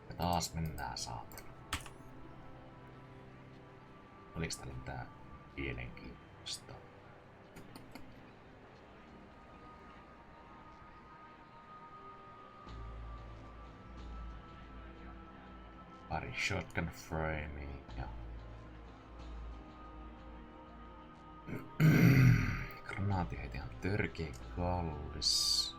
Ja taas mennään saatana. Oliks täällä mitään mielenkiintoista? Pari shotgun framea ja granaattiheiti on törkeä kallis.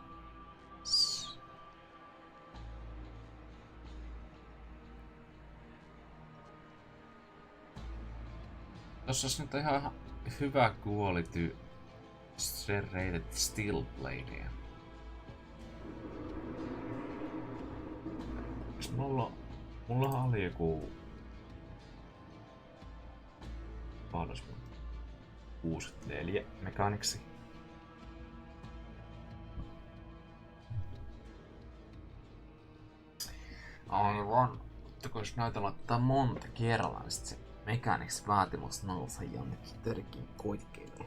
Tossa on nyt ihan hyvä quality serrated steel bladea. Mullahan oli joku 64 mekaaniksi. Aivan. Mutta kun jos näitä laittaa monta kerralla, niin sit se mekaaniksi vaatimus nousee jonnekin törkiin koitkeille.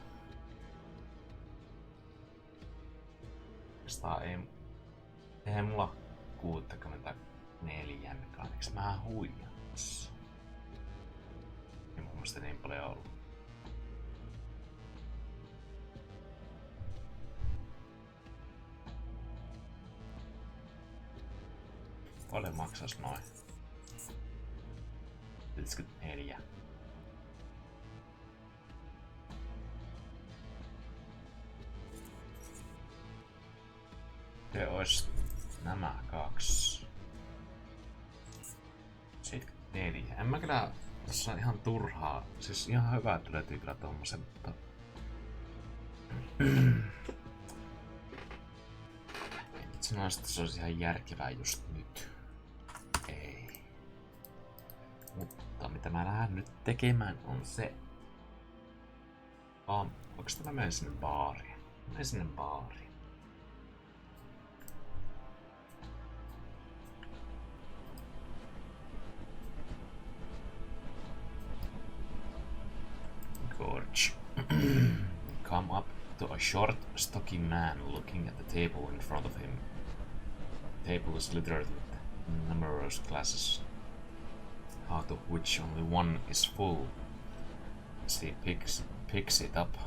Eihän mulla 64 mekaaniksi. Mä huijaan tossa. Ei mun mielestä niin paljon ollut. Paljon maksas noin? 74. Se ois nämä kaksi. 74. En mä kyllä, tässä on ihan turhaa. Siis ihan hyvä, että löytyy kyllä tommosen, mutta en nyt sanoisi, että se olisi ihan järkevää just nyt. Ei. Mutta mitä mä lähden nyt tekemään on se. Voinko mä menen sinne baariin? Menen sinne baariin. Gorge. Come up to a short, stocky man looking at the table in front of him. The table is littered with numerous glasses, out of which only one is full. As he picks it up,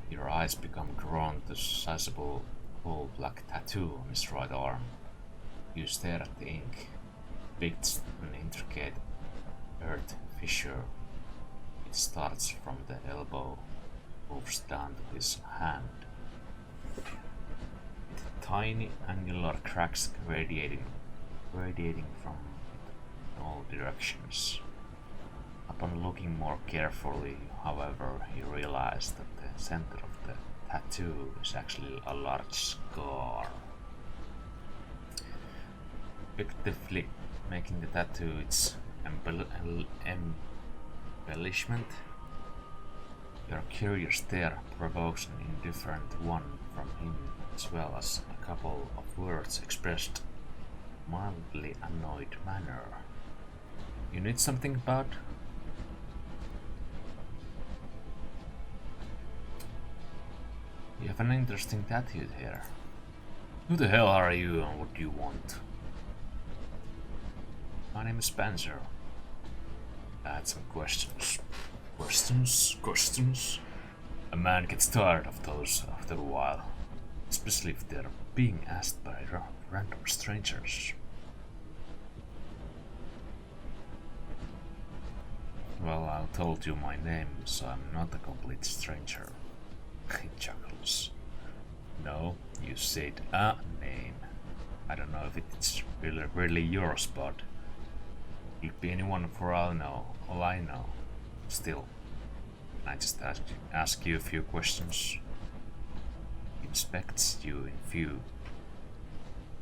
your eyes become drawn to a sizable full black tattoo on his right arm. You stare at the ink. Depicts an intricate earth fissure. It starts from the elbow, moves down to his hand. With tiny angular cracks radiating from it in all directions. Upon looking more carefully, however, you realize that the center of the tattoo is actually a large scar. Effectively making the tattoo its embellishment. Your curious stare provokes an indifferent one from him, as well as a couple of words expressed mildly annoyed manner. You need something about? You have an interesting tattoo here. Who the hell are you and what do you want? My name is Spencer. I had some questions. Questions? A man gets tired of those after a while, especially if they're being asked by random strangers. Well, I told you my name, so I'm not a complete stranger. He chuckles. No, you said a name. I don't know if it's really yours, but it'll be anyone for all I know. Still, can I just ask you a few questions? He inspects you in few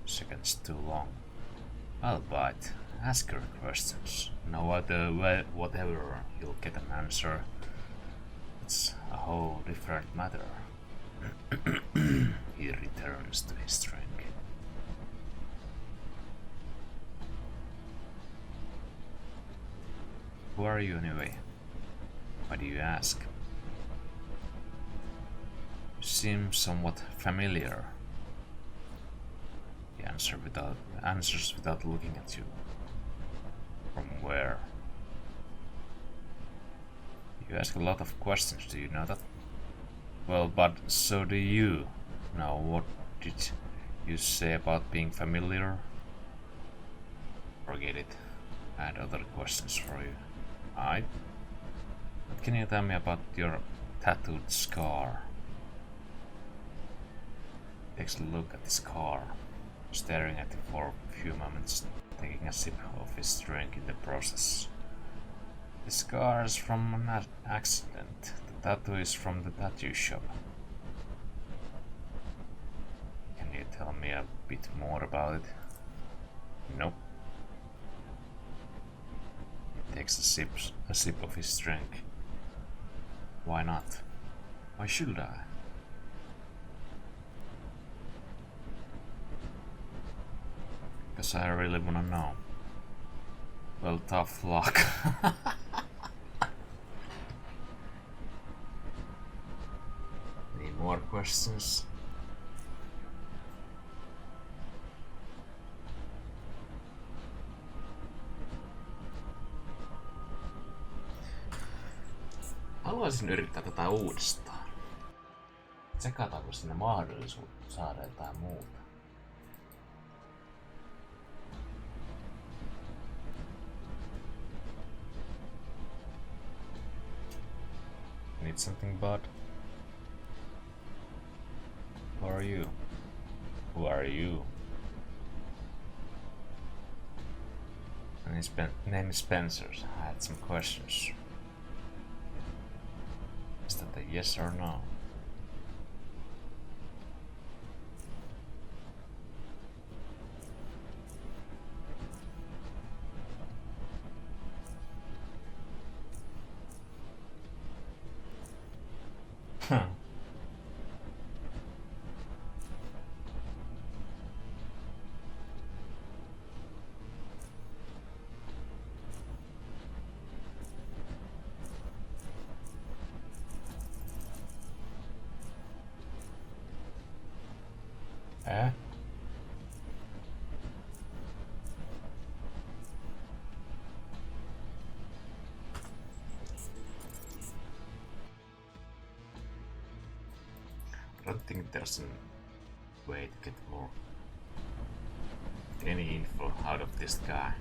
seconds too long. I'll bite. Ask her questions. No whatever, you'll get an answer. It's a whole different matter. He returns to his drink. Who are you anyway? Why do you ask? You seem somewhat familiar. answers without looking at you. From where? You ask a lot of questions, do you know that? Well, but so do you. Now, what did you say about being familiar? Forget it. I had other questions for you. Alright? What can you tell me about your tattooed scar? Takes a look at the scar, staring at it for a few moments, taking a sip of his drink in the process. The scar is from an accident. The tattoo is from the tattoo shop. Can you tell me a bit more about it? Nope. He takes a sip of his drink. Why not? Why should I? Because I really wanna know. Well, tough luck. Any more questions? Haluaisin yrittää tätä uudestaan. Tsekataanko sinne mahdollisuus saada jotain muuta? Need something, bud? Who are you? Who are you? And his name is Spencer. I had some questions. Is that a yes or no? Eh? I don't think there's a way to get more any info out of this guy.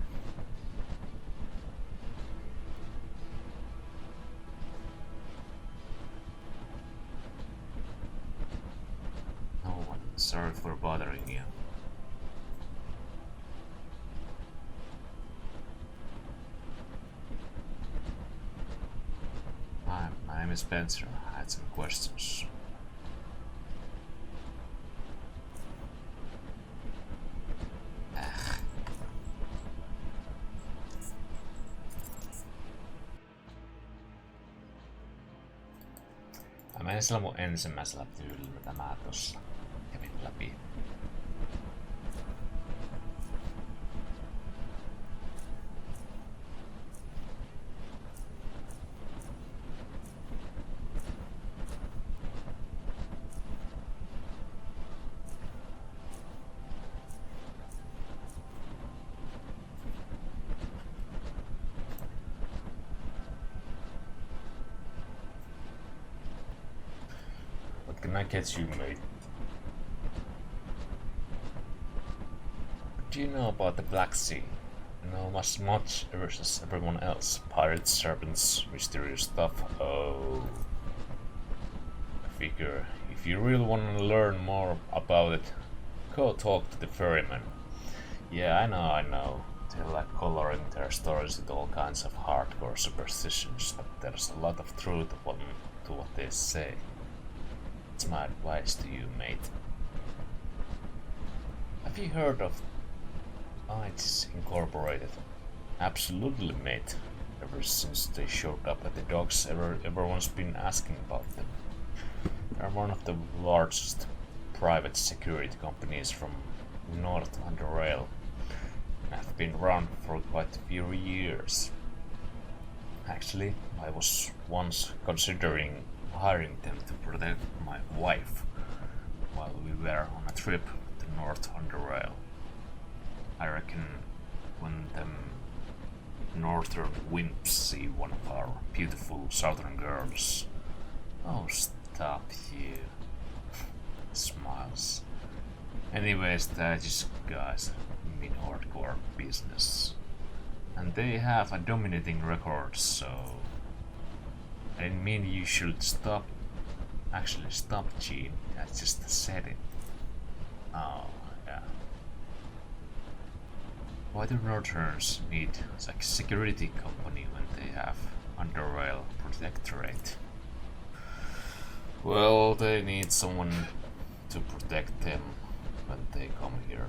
No one. Sorry for bothering you. Hi, my name is Spencer. I had some questions. Mä menin sillä mun ensimmäisellä tyylillä, mitä mä tossa kävin läpi. What can I get you, mate? What do you know about the Black Sea? You know as much as everyone else. Pirates, serpents, mysterious stuff. Oh. I figure if you really want to learn more about it, go talk to the ferryman. Yeah, I know. They like coloring their stories with all kinds of hardcore superstitions, but there's a lot of truth to what they say. That's my advice to you, mate. Have you heard of Knights Incorporated? Absolutely, mate. Ever since they showed up at the docks, everyone's been asking about them. They're one of the largest private security companies from North Underrail. Have been around for quite a few years. Actually, I was once considering hiring them to protect my wife while we were on a trip to North Underrail. I reckon when them northern wimps see one of our beautiful southern girls. Oh, stop you. Smiles. Anyways, that is guys mean hardcore business. And they have a dominating record, so I didn't mean you should stop. Actually, stop, Gene. I just said it. Oh, yeah. Why do Northerns need like security company when they have Underrail protectorate? Well, they need someone to protect them when they come here.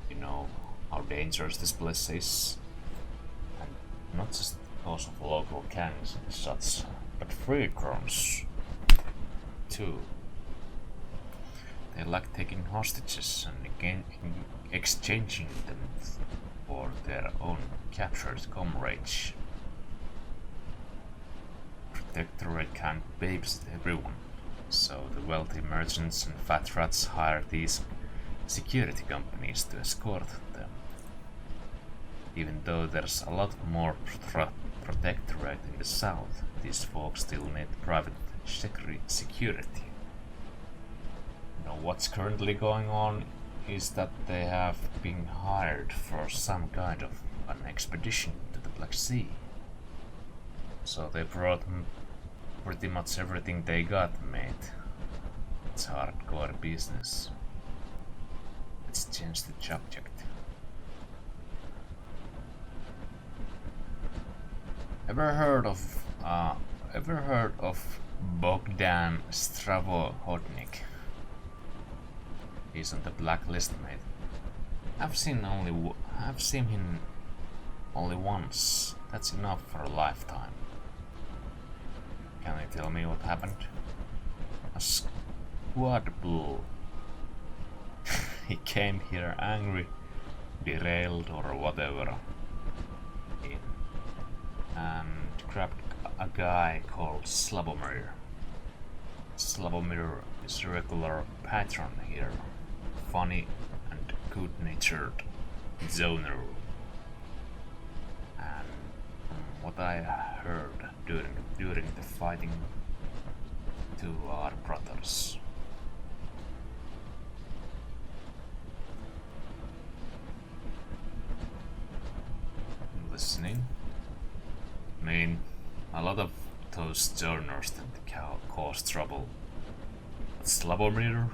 You know how dangerous this place is. And not just because of local gangs and such, but free drones too. They like taking hostages and again exchanging them for their own captured comrades. Protectorate can't babysit everyone, so the wealthy merchants and fat rats hire these security companies to escort them. Even though there's a lot more protectorate in the south, these folks still need private security. You know what's currently going on is that they have been hired for some kind of an expedition to the Black Sea. So they brought pretty much everything they got, mate. It's hardcore business. Let's change the subject. Ever heard of Bogdan Stravohodnik? He's on the blacklist, mate. I've seen him only once. That's enough for a lifetime. Can you tell me what happened? A squad bull. He came here angry, derailed or whatever, and grabbed a guy called Slavomir. Slavomir is a regular patron here, funny and good-natured zoner. And from what I heard during the fighting, two are brothers. Listening? I mean, a lot of those zoners tend to cause trouble. But Slavomir,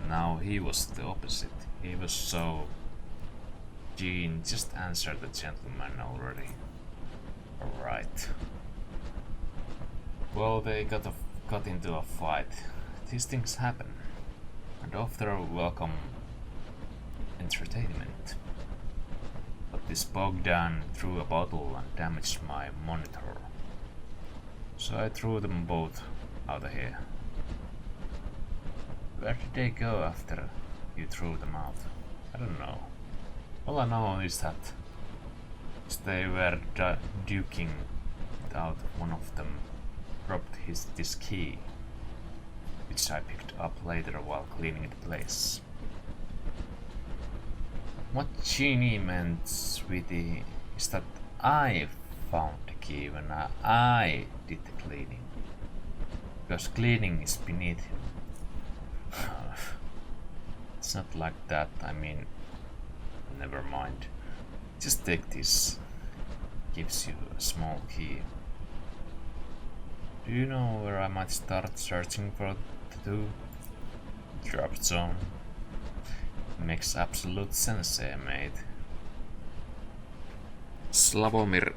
now he was the opposite. He was so... Gene, just answer the gentleman already. Alright. Well, they got into a fight. These things happen. And after a welcome entertainment. But this Bogdan threw a bottle and damaged my monitor. So I threw them both out of here. Where did they go after you threw them out? I don't know. All I know is that they were duking without one of them dropped this key, which I picked up later while cleaning the place. What Genie meant, sweetie, is that I found the key when I did the cleaning. Because cleaning is beneath him. It's not like that, I mean, never mind. Just take this. Gives you a small key. Do you know where I might start searching for the two? Drop zone. Makes absolute sense, mate. Slavomir.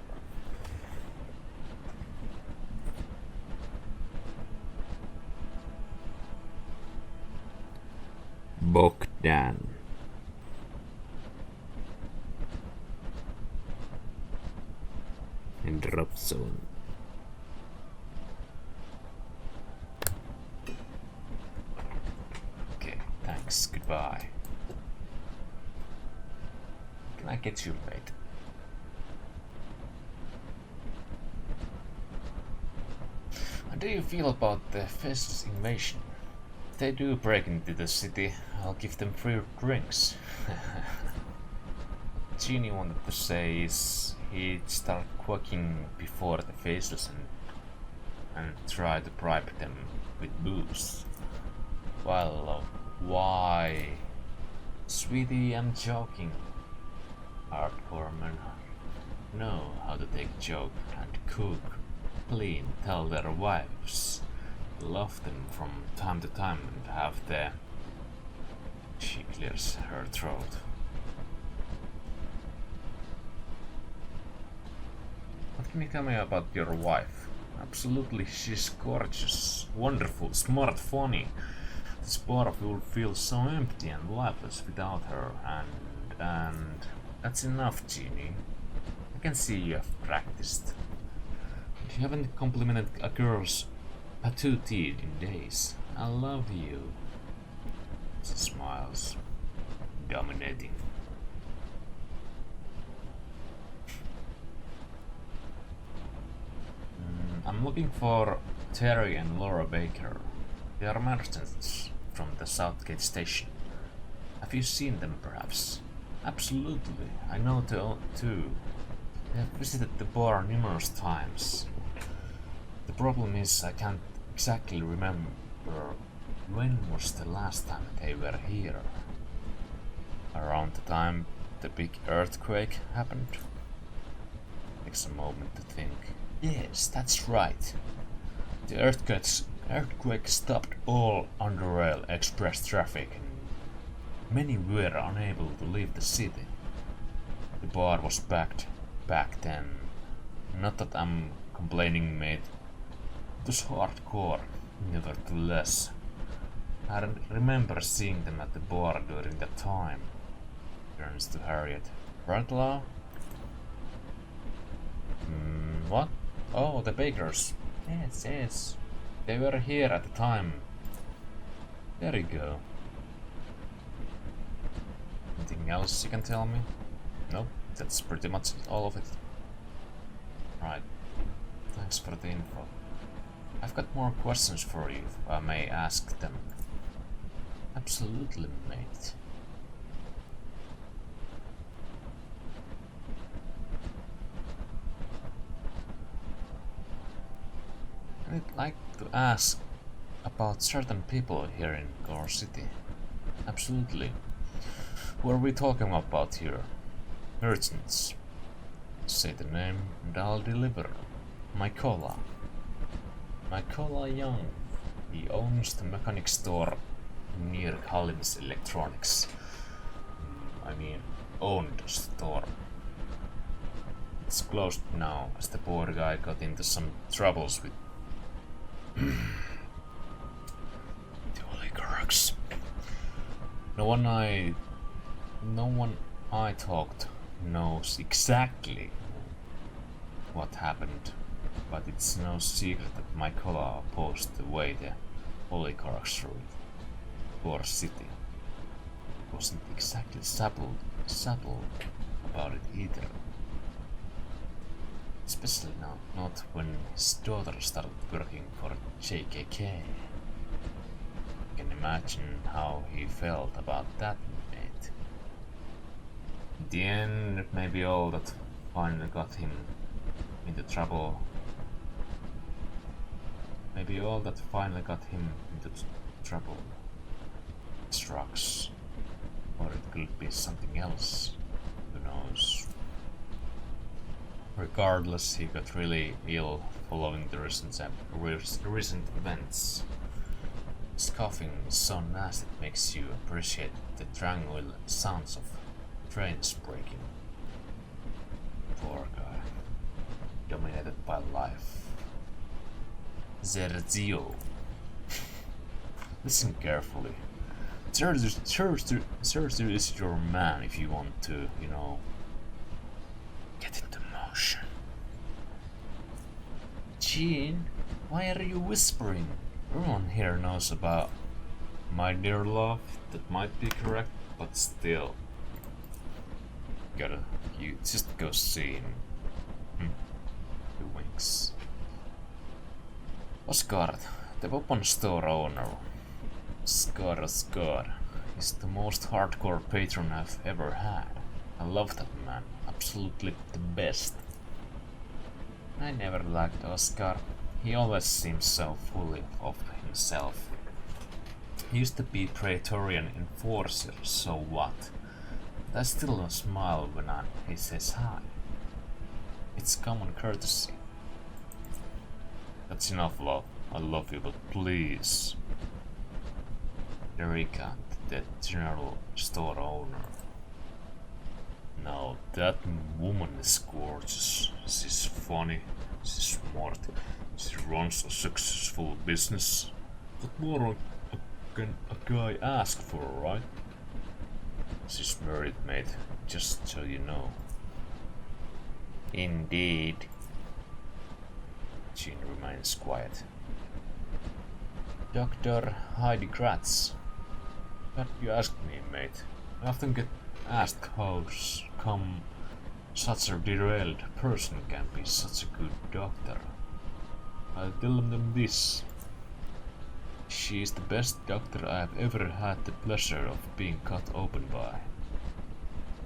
Bogdan. In drop zone. Okay, thanks, goodbye. Can I get you, mate? How do you feel about the Fest's invasion? If they do break into the city, I'll give them free drinks. Genie wanted to say is he'd start quacking before the faces and try to bribe them with booze. Well, why? Sweetie, I'm joking. Hardcore men know how to take joke and cook, clean, tell their wives, love them from time to time and have the... She clears her throat. What can you tell me about your wife? Absolutely, she's gorgeous, wonderful, smart, funny. This bar will feel so empty and lifeless without her, and that's enough, Genie. I can see you have practiced. You haven't complimented a girl's patootie in days. I love you. She smiles, dominating. I'm looking for Terry and Laura Baker. They are merchants from the Southgate station. Have you seen them, perhaps? Absolutely, I know too. They have visited the bar numerous times. The problem is I can't exactly remember when was the last time they were here. Around the time the big earthquake happened? Takes a moment to think. Yes, that's right. The earthquake stopped all Underrail express traffic and many were unable to leave the city. The bar was packed back then. Not that I'm complaining, mate. It was hardcore, nevertheless. I remember seeing them at the bar during that time. Turns to Harriet. Right, Law? What? Oh, the Bakers. Yes. They were here at the time. There you go. Anything else you can tell me? Nope, that's pretty much all of it. Right. Thanks for the info. I've got more questions for you, if I may ask them. Absolutely, mate. I'd like to ask about certain people here in Core City. Absolutely. Who are we talking about here? Merchants. Say the name and I'll deliver. Mykola Young. He owns the mechanic store near Hallins Electronics. Owned the store. It's closed now as the poor guy got into some troubles with the oligarchs. No one I talked knows exactly what happened, but it's no secret that Mykola opposed the way the oligarchs ruled Core City. Wasn't exactly subtle about it either. Especially not when his daughter started working for JKK. You can imagine how he felt about that, mate. In the end, it may be all that finally got him into trouble. Maybe all that finally got him into trouble. Drugs. Or it could be something else. Who knows? Regardless, he got really ill following the recent events. His coughing is so nasty it makes you appreciate the tranquil sounds of trains breaking. Poor guy. Dominated by life. Zerzio. Listen carefully. Zerzio is your man if you want to, get into motion. Jean, why are you whispering? Everyone here knows about my dear love. That might be correct, but still. You just go see him. He winks. Oscar, the weapon store owner. Oscar is the most hardcore patron I've ever had. I love that man. Absolutely the best. I never liked Oscar. He always seems so full of himself. He used to be Praetorian enforcer, so what? But I still don't smile when he says hi. It's common courtesy. That's enough, love. I love you, but please. Erika, the general store owner. No, that woman is gorgeous. She's funny, she's smart, she runs a successful business. What more can a guy ask for, right? She's married, mate, just so you know. Indeed. Jean remains quiet. Dr. Heidi Gratz. But you asked me, mate. I often get asked how come such a derailed person can be such a good doctor. I'll tell them this. She is the best doctor I have ever had the pleasure of being cut open by.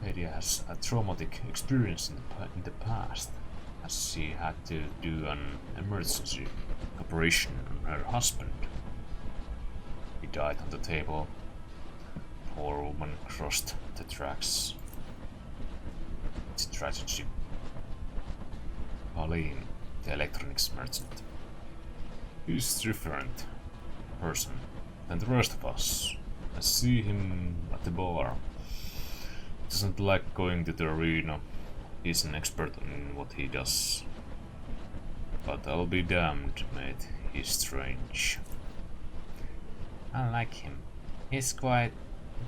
Heidi has a traumatic experience in the past, as she had to do an emergency operation on her husband. He died on the table. Poor woman crossed the tracks. It's a tragedy. Pauline, the electronics merchant. He's a different person than the rest of us. I see him at the bar. Doesn't like going to the arena. He's an expert in what he does. But I'll be damned, mate. He's strange. I like him. He's quite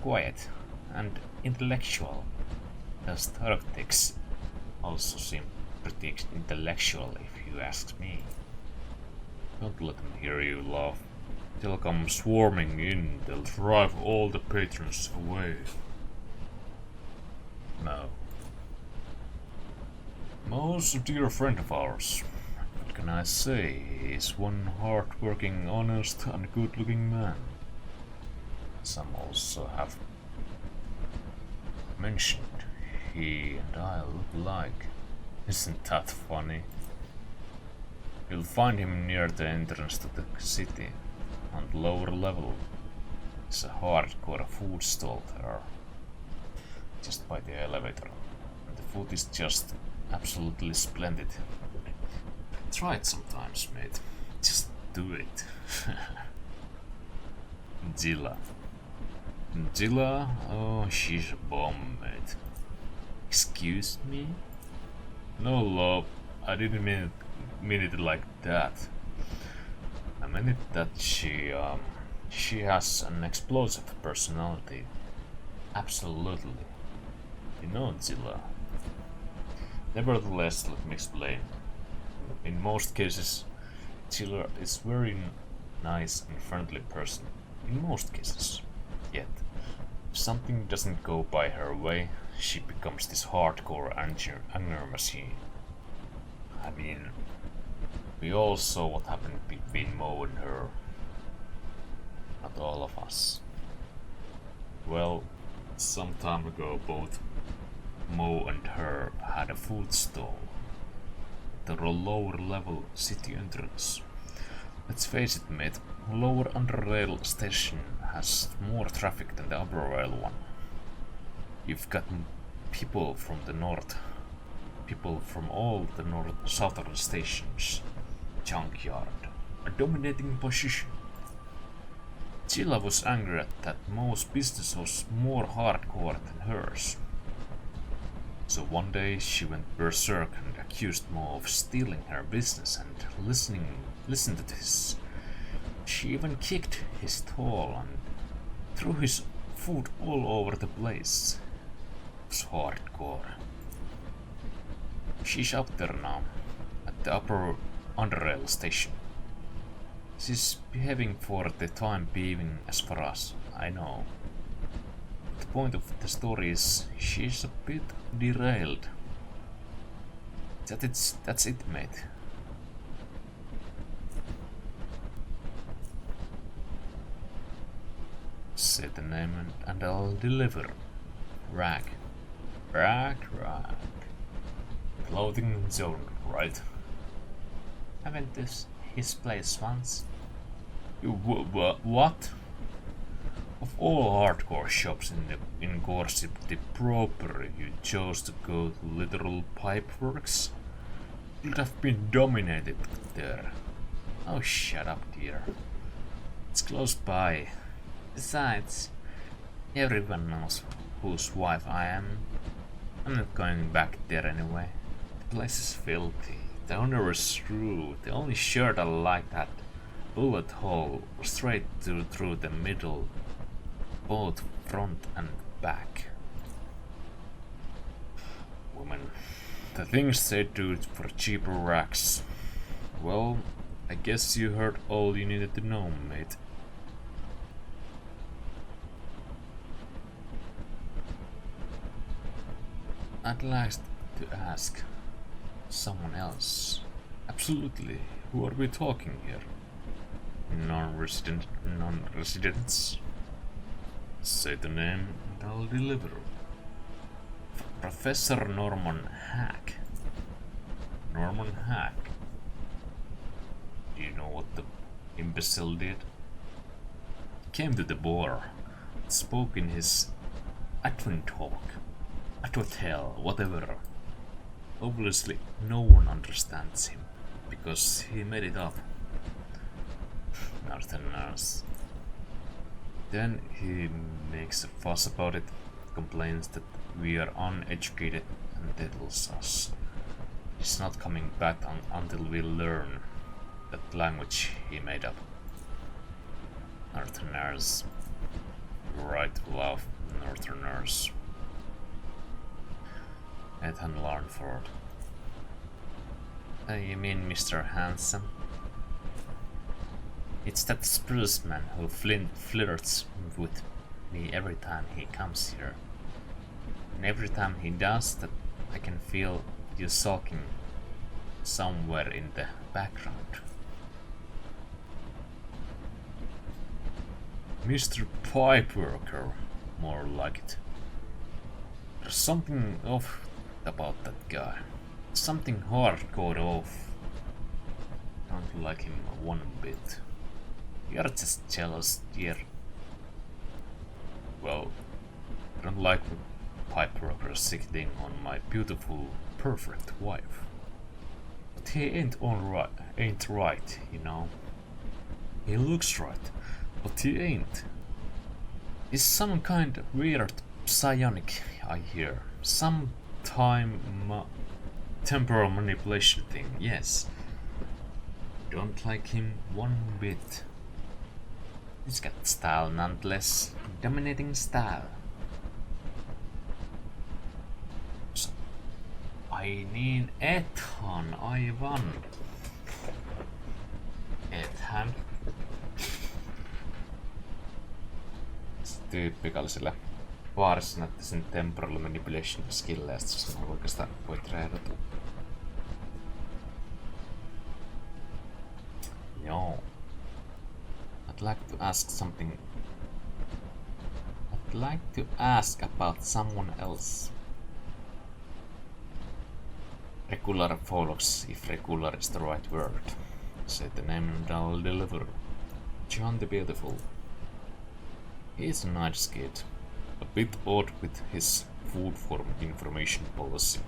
quiet and intellectual. Those tactics also seem pretty intellectual if you ask me. Don't let them hear you laugh. They'll come swarming in, they'll drive all the patrons away. No. Mo's a dear friend of ours. What can I say? He's one hard-working, honest and good-looking man. Some also have mentioned he and I look alike. Isn't that funny? You'll find him near the entrance to the city, on the lower level. It's a hardcore food stall there, just by the elevator. And the food is just absolutely splendid. Try it sometimes, mate. Just do it. Zilla. Zilla? Oh, she's a bomb, mate. Excuse me? No, love. I didn't mean it like that. I meant it that she has an explosive personality. Absolutely. You know, Zilla. Nevertheless, let me explain. In most cases, Zilla is very nice and friendly person. In most cases. Yet, if something doesn't go by her way, she becomes this hardcore anger machine. I mean, we all saw what happened between Mo and her. Not all of us. Well, some time ago both Mo and her had a food stall at the lower level city entrance. Let's face it, mate, lower Underrail station has more traffic than the Underrail one. You've got people from the north, people from all the southern stations, junkyard, a dominating position. Chilla was angry at that Mo's business was more hardcore than hers. So one day she went berserk and accused Mo of stealing her business and listen to this. She even kicked his stall and threw his food all over the place. It was hardcore. She's up there now, at the upper Underrail station. She's behaving for the time being as far as I know. The point of the story is she's a bit derailed. That's it, mate. Say the name and I'll deliver. Rag. Right. Clothing zone, right? Haven't this his place once? What? Of all hardcore shops in Gorsip, the proper you chose to go to literal pipeworks? You'd have been dominated there. Oh, shut up, dear. It's close by. Besides, everyone knows whose wife I am. I'm not going back there anyway. The place is filthy. The owner is rude. The only shirt I like that bullet hole straight through the middle, both front and back. Woman, the things they do for cheaper racks. Well, I guess you heard all you needed to know, mate. I'd like to ask someone else. Absolutely. Who are we talking here? Non-residents? Say the name and I'll deliver. Professor Norman Hack. Norman Hack. Do you know what the imbecile did? He came to the bar, spoke in his Advent talk. Advent hell, whatever. Obviously, no one understands him, because he made it up. Northerners. Then he makes a fuss about it, complains that we are uneducated, and tells us he's not coming back until we learn that language he made up. Northerners. Right to love Northerners. Ethan Larnford. You mean Mr. Handsome? It's that spruce man who flirts with me every time he comes here. And every time he does that, I can feel you sulking somewhere in the background. Mr. Pipeworker, more like it. There's something off about that guy. Something hardcore off. Don't like him one bit. You're just jealous, dear. Well, I don't like the pipeworker sitting on my beautiful, perfect wife. But he ain't right, you know. He looks right, but he ain't. He's some kind of weird psionic, I hear. Some temporal manipulation thing, yes. Don't like him one bit. He's got style nonetheless. Dominating style. So, I need Ethan, aivan. Ethan. Tyyppikallisella baarissa näytti sen temporal manipulation skillejä ja sitten sanoo kuinka sitä voi treidata. Joo. I'd like to ask about someone else. Regular follows, if regular is the right word. Say the name and I'll deliver. John the Beautiful. He's a nice kid. A bit odd with his food for information policy.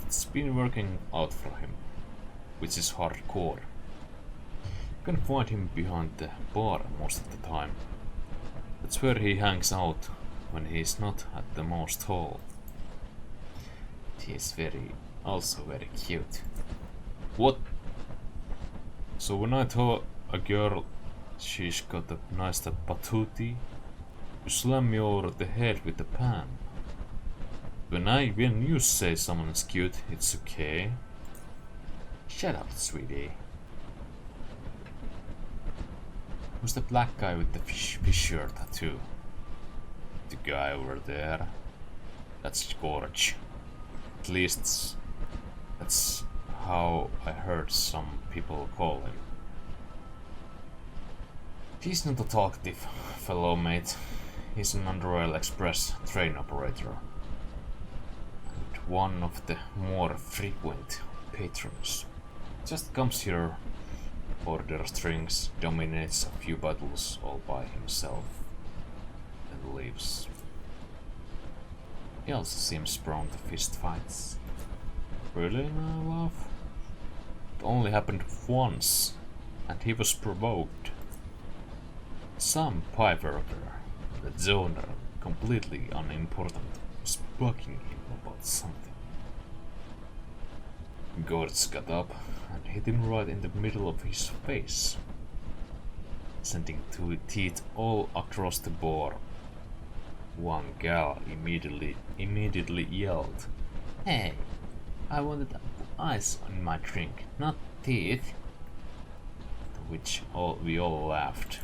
It's been working out for him, which is hardcore. You can find him behind the bar most of the time. That's where he hangs out when he's not at the most hall. He's also very cute. What? So when I told a girl she's got a nice patootie, you slam me over the head with a pan. When you say someone's cute, it's okay. Shut up, sweetie. Who's the black guy with the fisher tattoo? The guy over there. That's Gorge. At least that's how I heard some people call him. He's not a talkative fellow, mate. He's an Underrail Express train operator. one of the more frequent patrons. Just comes here, orders drinks, dominates a few battles all by himself, and leaves. He also seems prone to fist fights. Really, my love? It only happened once, and he was provoked. Some pipe worker, the zoner, completely unimportant, was bugging him about something. Guards got up and hit him right in the middle of his face, sending two teeth all across the board. One gal immediately yelled, "Hey, I wanted ice on my drink, not teeth." To which we all laughed,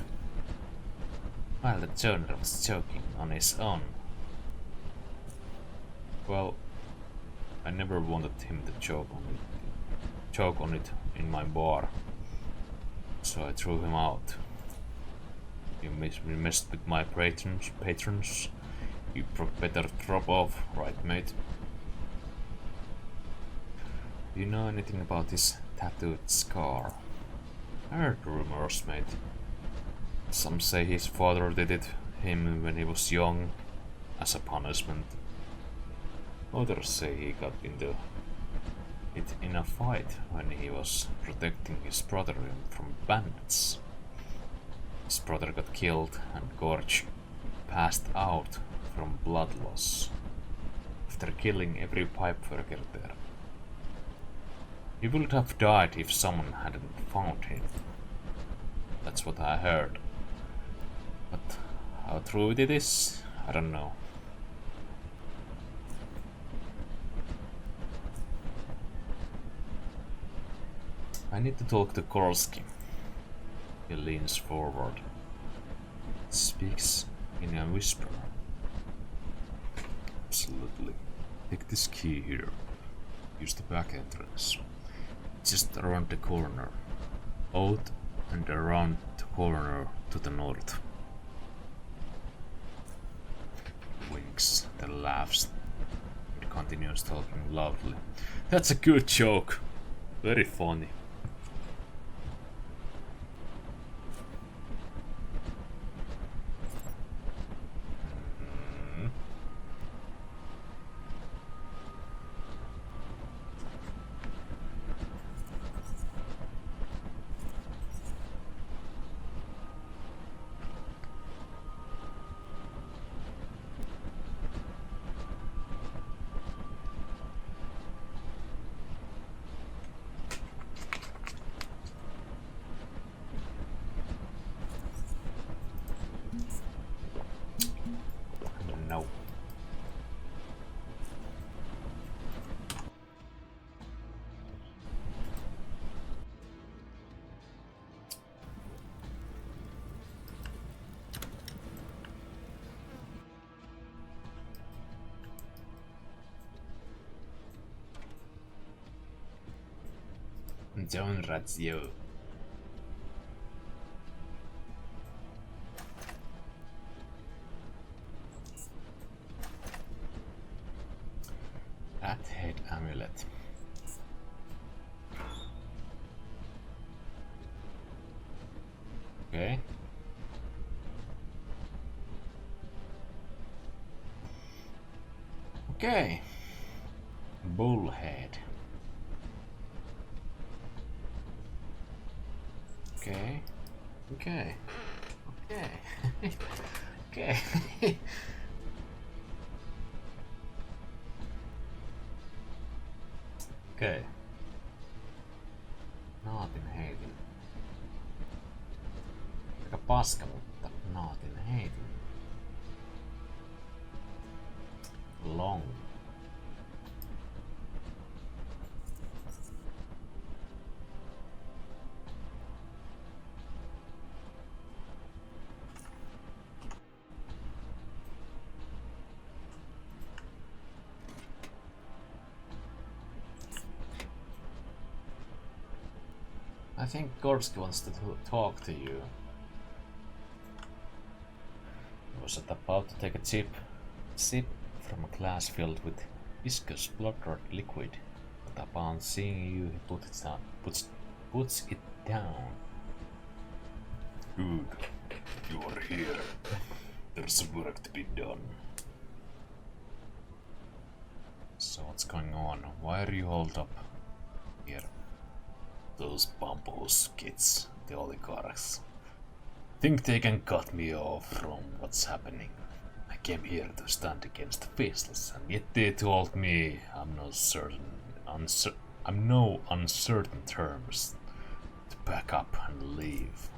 while the joiner was choking on his own. Well, I never wanted him to choke on it in my bar, so I threw him out. You messed with my patrons. You better drop off, right, mate? Do you know anything about his tattooed scar? I heard rumors, mate. Some say his father did it him when he was young, as a punishment. Others say he got into it in a fight when he was protecting his brother from bandits. His brother got killed and Gorge passed out from blood loss after killing every pipe worker there. He would have died if someone hadn't found him. That's what I heard. But how true it is, I don't know. I need to talk to Korski. He leans forward, speaks in a whisper. Absolutely. Take this key here. Use the back entrance. Just around the corner. Out and around the corner to the north. Winks, then laughs. It continues talking loudly. That's a good joke. Very funny. No. John Razio. Head amulet. Okay. Okay. Bullhead. Okay. Okay. Okay. Okay. Okay. Naatin heitin. Aika paska, mutta naatin heitin. Long. I think Gorski wants to talk to you. He was about to take a sip from a glass filled with Viscous blood-red liquid, but upon seeing you, he puts it down. Good. You are here. There's work to be done. So what's going on? Why are you holed up here? Those pompous kids, the oligarchs, think they can cut me off from what's happening. I came here to stand against the faceless, and yet they told me I'm no uncertain terms to pack up and leave.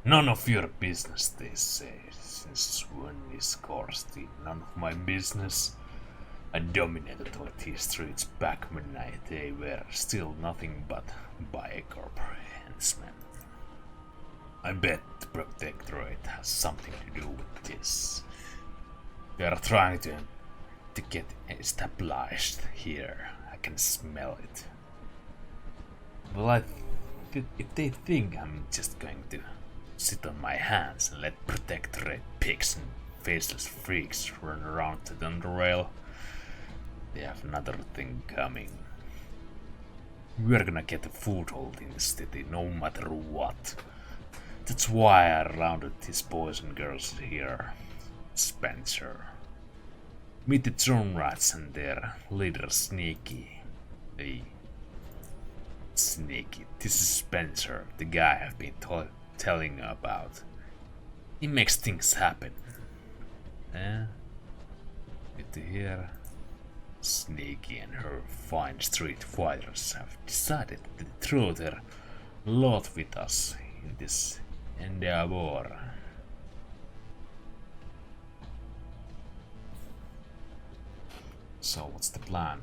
None of your business, they say. Since when is Corsti none of my business? I dominated all these streets back when they were still nothing but Bicorp henchmen. I bet the Protectorate has something to do with this. They are trying to get established here. I can smell it. Well, if they think I'm just going to sit on my hands and let Protectorate pigs and faceless freaks run around the Underrail, they have another thing coming. We're gonna get a foothold in the city no matter what. That's why I rounded these boys and girls here. Spencher. Meet the drone rats and their leader Sneaky. Hey. Sneaky. This is Spencer, the guy I've been telling you about. He makes things happen. Good to hear. Sneaky and her fine street fighters have decided to throw their lot with us in this endeavor. So what's the plan?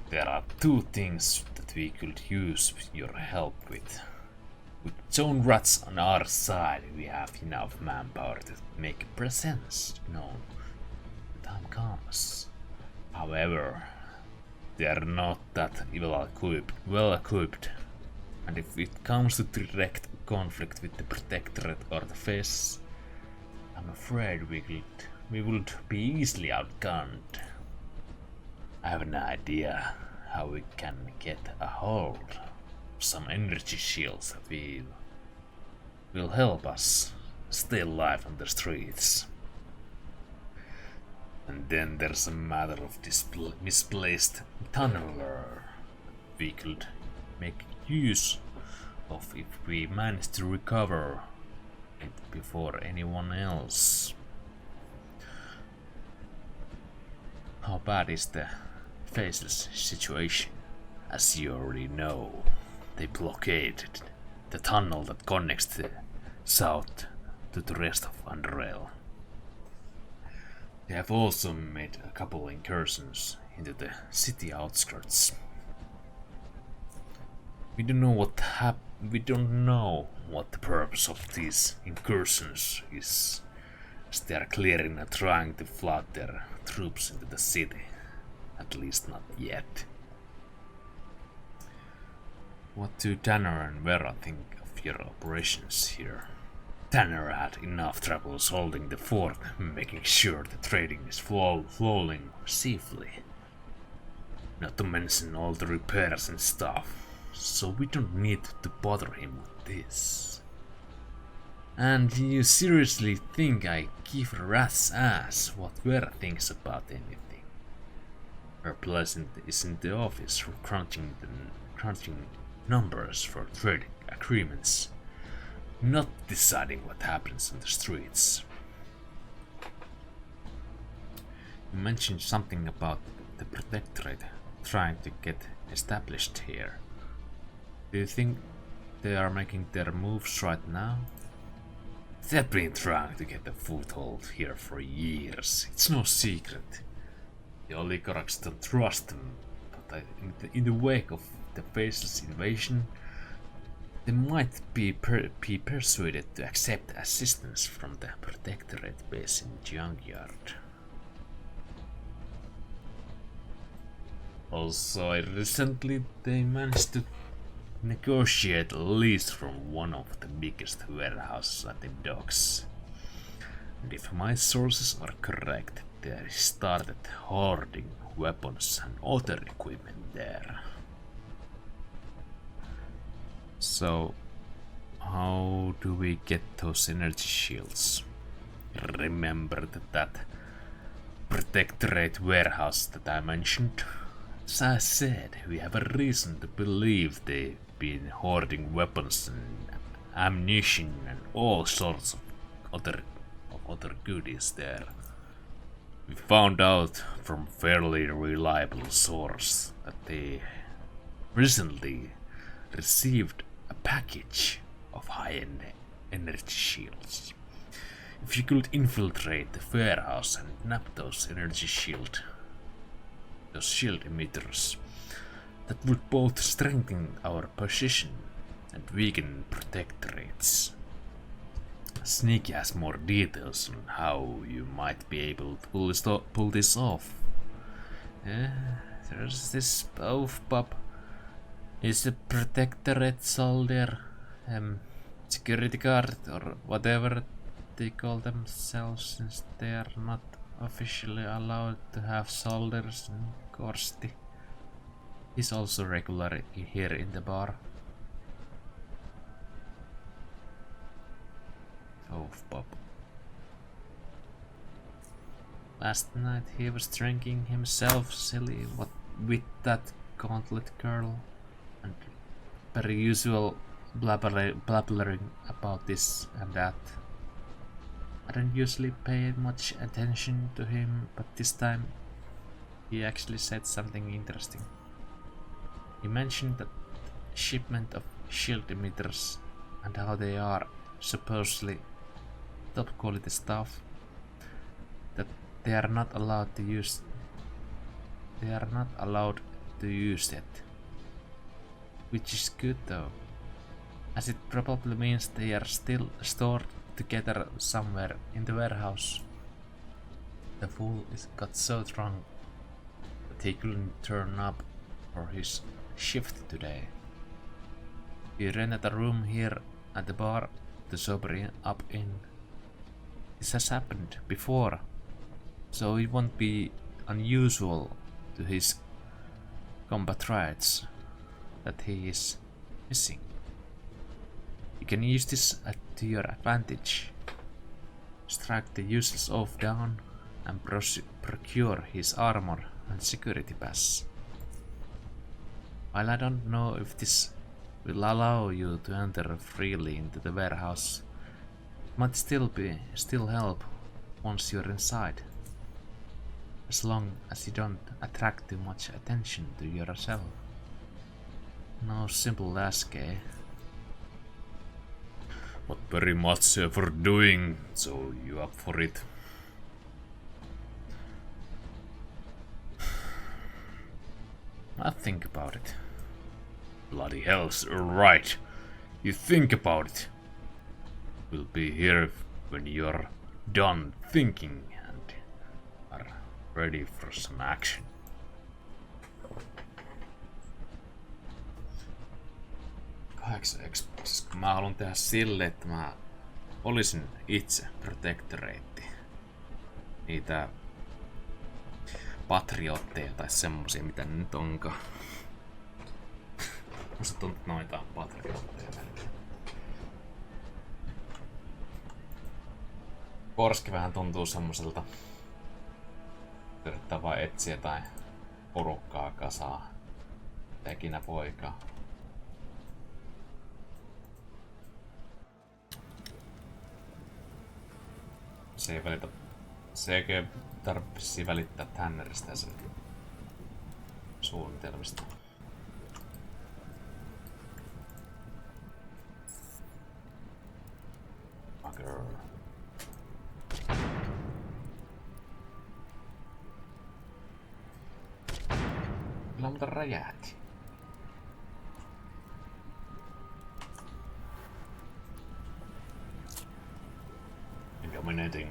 There are two things that we could use your help with. With zone rats on our side, we have enough manpower to make a presence known when time comes. However, they are not that well equipped, and if it comes to direct conflict with the Protectorate or the Fez, I'm afraid we would be easily outgunned. I have an idea how we can get a hold of some energy shields that will help us stay alive on the streets. And then there's a matter of this misplaced tunneler we could make use of if we manage to recover it before anyone else. How bad is the faceless situation? As you already know, they blockaded the tunnel that connects the south to the rest of Underrail. They have also made a couple incursions into the city outskirts. We don't know what the purpose of these incursions is, as they are clearly not trying to flood their troops into the city. At least not yet. What do Tanner and Vera think of your operations here? Tanner had enough troubles holding the fort, making sure the trading is flowing safely. Not to mention all the repairs and stuff, so we don't need to bother him with this. And you seriously think I give a rat's ass what Vera thinks about anything? Her pleasant is in the office crunching numbers for trading agreements, not deciding what happens on the streets. You mentioned something about the Protectorate trying to get established here. Do you think they are making their moves right now? They've been trying to get a foothold here for years. It's no secret. The oligarchs don't trust them, but in the wake of the faceless invasion, they might be persuaded to accept assistance from the Protectorate base in Junkyard. Also, recently they managed to negotiate a lease from one of the biggest warehouses at the docks. And if my sources are correct, they started hoarding weapons and other equipment there. So, how do we get those energy shields? Remember that Protectorate warehouse that I mentioned? As I said, we have a reason to believe they've been hoarding weapons and ammunition and all sorts of other goodies there. We found out from fairly reliable source that they recently received a package of high-end energy shields. If you could infiltrate the warehouse and nab those shield emitters, that would both strengthen our position and weaken protectorates. Sneaky has more details on how you might be able to pull this off. There's this pup. He's a protectorate soldier, security guard, or whatever they call themselves, since they are not officially allowed to have soldiers in Korsti. He's also regular here in the bar. Pop. Last night he was drinking himself silly with that gauntlet girl, and per usual blabbering about this and that. I don't usually pay much attention to him, but this time he actually said something interesting. He mentioned that shipment of shield emitters and how they are supposedly top quality stuff, that they are not allowed to use it, which is good though, as it probably means they are still stored together somewhere in the warehouse. The fool got so drunk that he couldn't turn up for his shift today. He rented a room here at the bar to sober up in. This has happened before, so it won't be unusual to his compatriots that he is missing. You can use this to your advantage. Strike the useless off down and procure his armor and security pass. While I don't know if this will allow you to enter freely into the warehouse, it might still help once you're inside, as long as you don't attract too much attention to yourself. No simple task, eh? But very much for doing, so you up for it? I'll think about it. Bloody hell's right. You think about it. We'll be here when you're done thinking and are ready for some action. Mä haluan tehdä sille, että mä olisin itse protectorate. Niitä patriotteja tai semmosia, mitä ne nyt onkaan. Musta tuntuu, että noita on patriotteja. Korski vähän tuntuu semmoselta. Yrittää vaan etsiä tai porukkaa kasaa. Tekinä poikaa. Se ei oikein tarvitsi välittää Tannerista ja sen suunnitelmista. Bugger. Kyllä mutta räjähti. Dominating.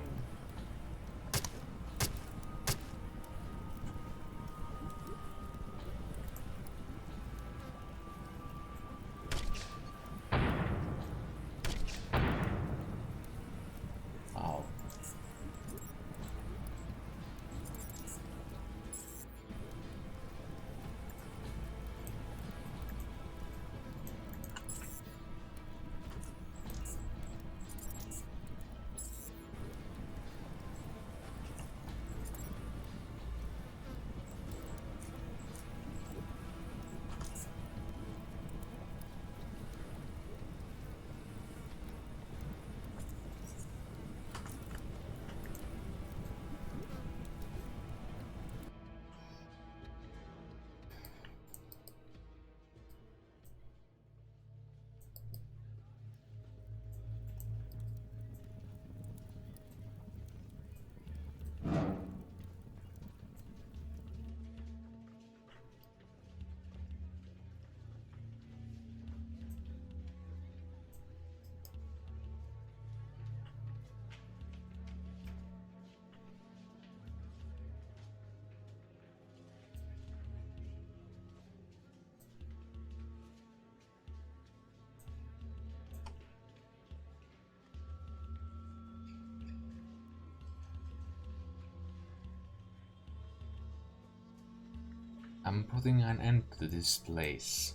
I'm putting an end to this place.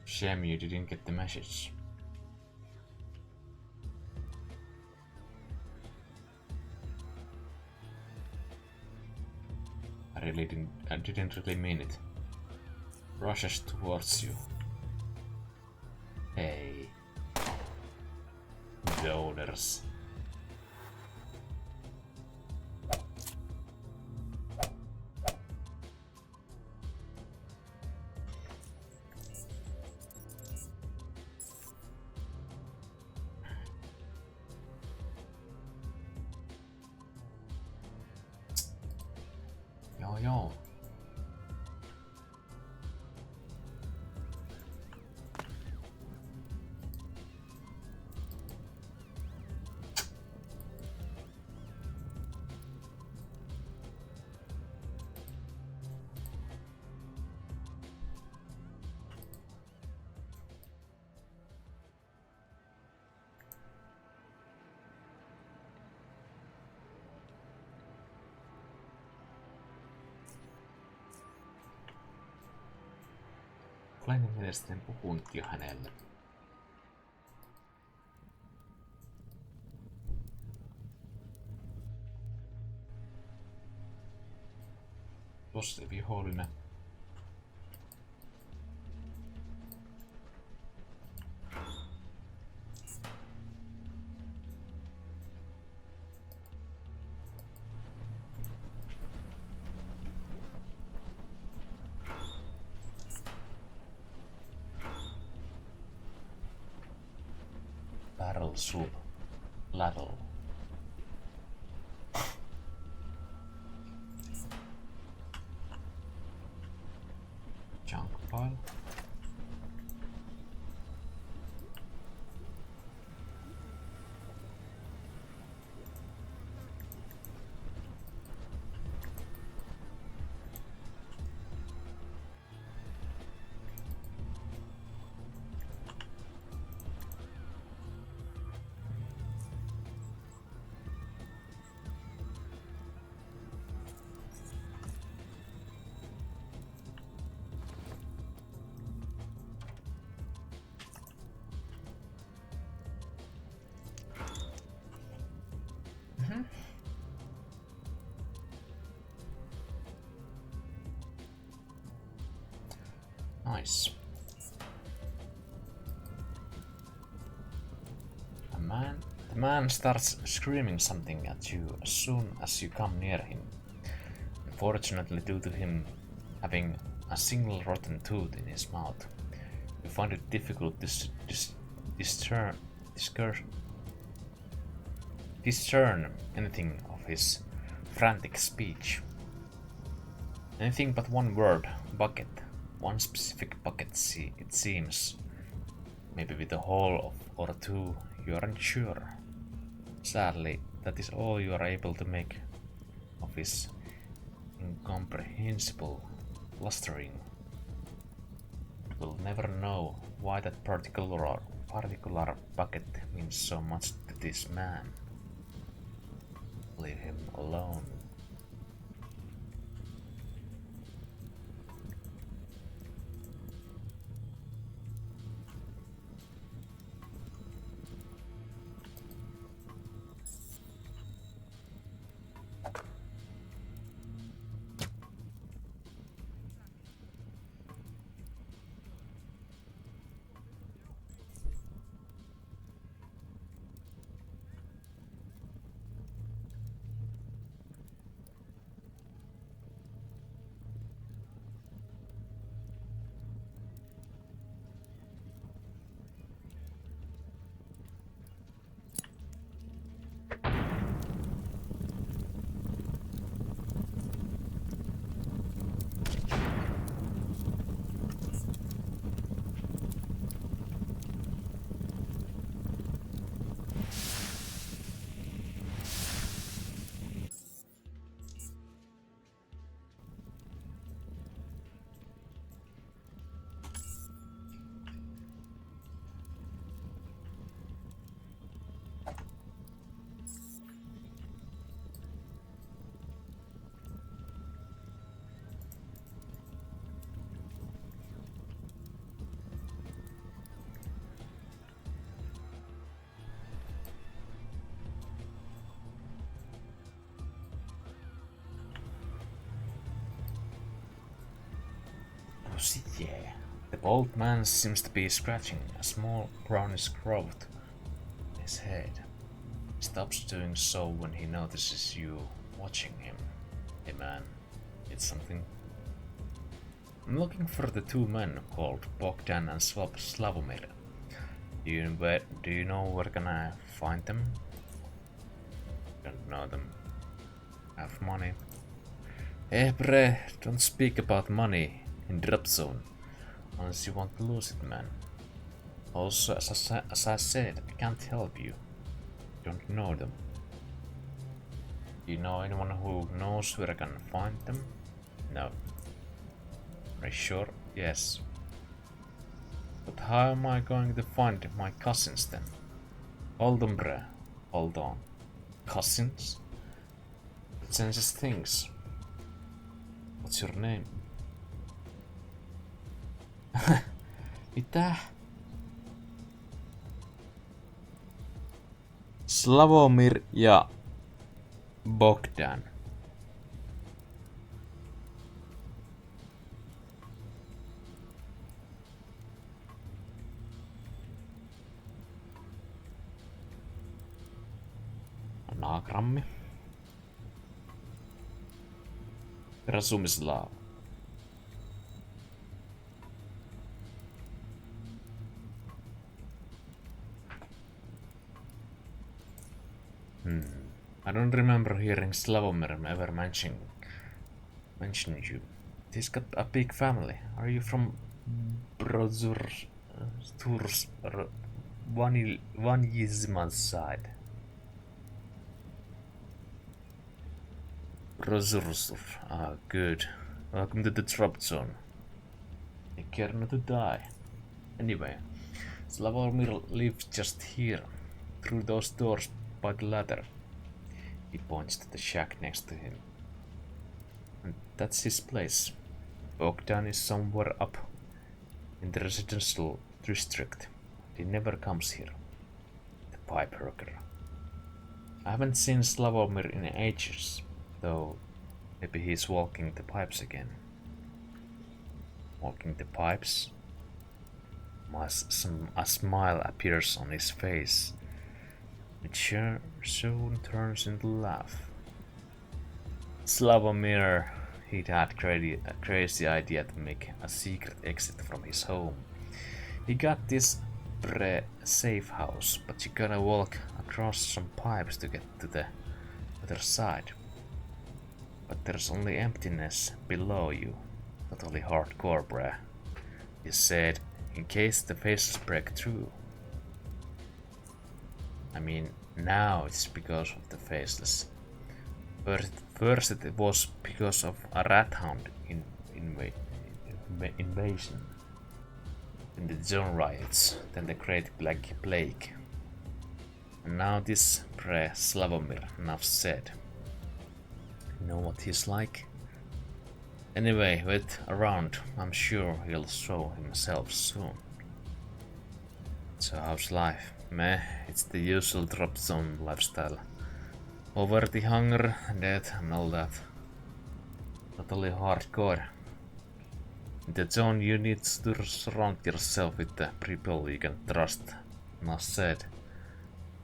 Shame you didn't get the message. I didn't really mean it. Rushes towards you. Hey. Donors. Joo. Glennin mielestäni puhunut jo hänelle. Tossa vihollinen. Barrel soup. Ladle. Junk pile. Nice. The man starts screaming something at you as soon as you come near him. Unfortunately, due to him having a single rotten tooth in his mouth, you find it difficult to discern anything of his frantic speech. Anything but one word, bucket. One specific bucket, it seems. Maybe with a hole or two, you aren't sure. Sadly, that is all you are able to make of his incomprehensible blustering. We'll never know why that particular bucket means so much to this man. Leave him alone. So yeah, the old man seems to be scratching a small brownish growth in his head. He stops doing so when he notices you watching him. Hey man, it's something. I'm looking for the two men called Bogdan and Slavomir. Do you know where can I find them? Don't know them. Have money. Eh bre, don't speak about money in drop zone. Unless you want to lose it, man. Also, as I said, I can't help you. Don't know them. Do you know anyone who knows where I can find them? No. Are you sure? Yes. But how am I going to find my cousins then? Hold on, bruh. Hold on. Cousins? It changes things. What's your name? Mitä? Slavomir ja Bogdan. Anagrammi. Presumislav. I don't remember hearing Slavomir ever mention you. He's got a big family. Are you from Brothers Tours or Vanizma's side? Brothers, good. Welcome to the drop zone. Take care not to die. Anyway, Slavomir lives just here, through those doors by the ladder. He points to the shack next to him. And that's his place. Bogdan is somewhere up in the residential district. He never comes here. The pipe worker. I haven't seen Slavomir in ages, though maybe he's walking the pipes again. Walking the pipes? A smile appears on his face. It soon turns into a laugh. Slavomir, he'd had a crazy idea to make a secret exit from his home. He got this safe house, but you gotta walk across some pipes to get to the other side. But there's only emptiness below you. Totally hardcore, bruh. He said, in case the faces break through. I mean, now it's because of the faceless. First it was because of a rat hound invasion. Then the zone riots, then the Great Black Plague. And now this Slavomir, enough said. You know what he's like? Anyway, wait around, I'm sure he'll show himself soon. So how's life? Meh, it's the usual drop zone lifestyle. Poverty, hunger, death and all that. Totally hardcore. In the zone you need to surround yourself with the people you can trust. Enough said.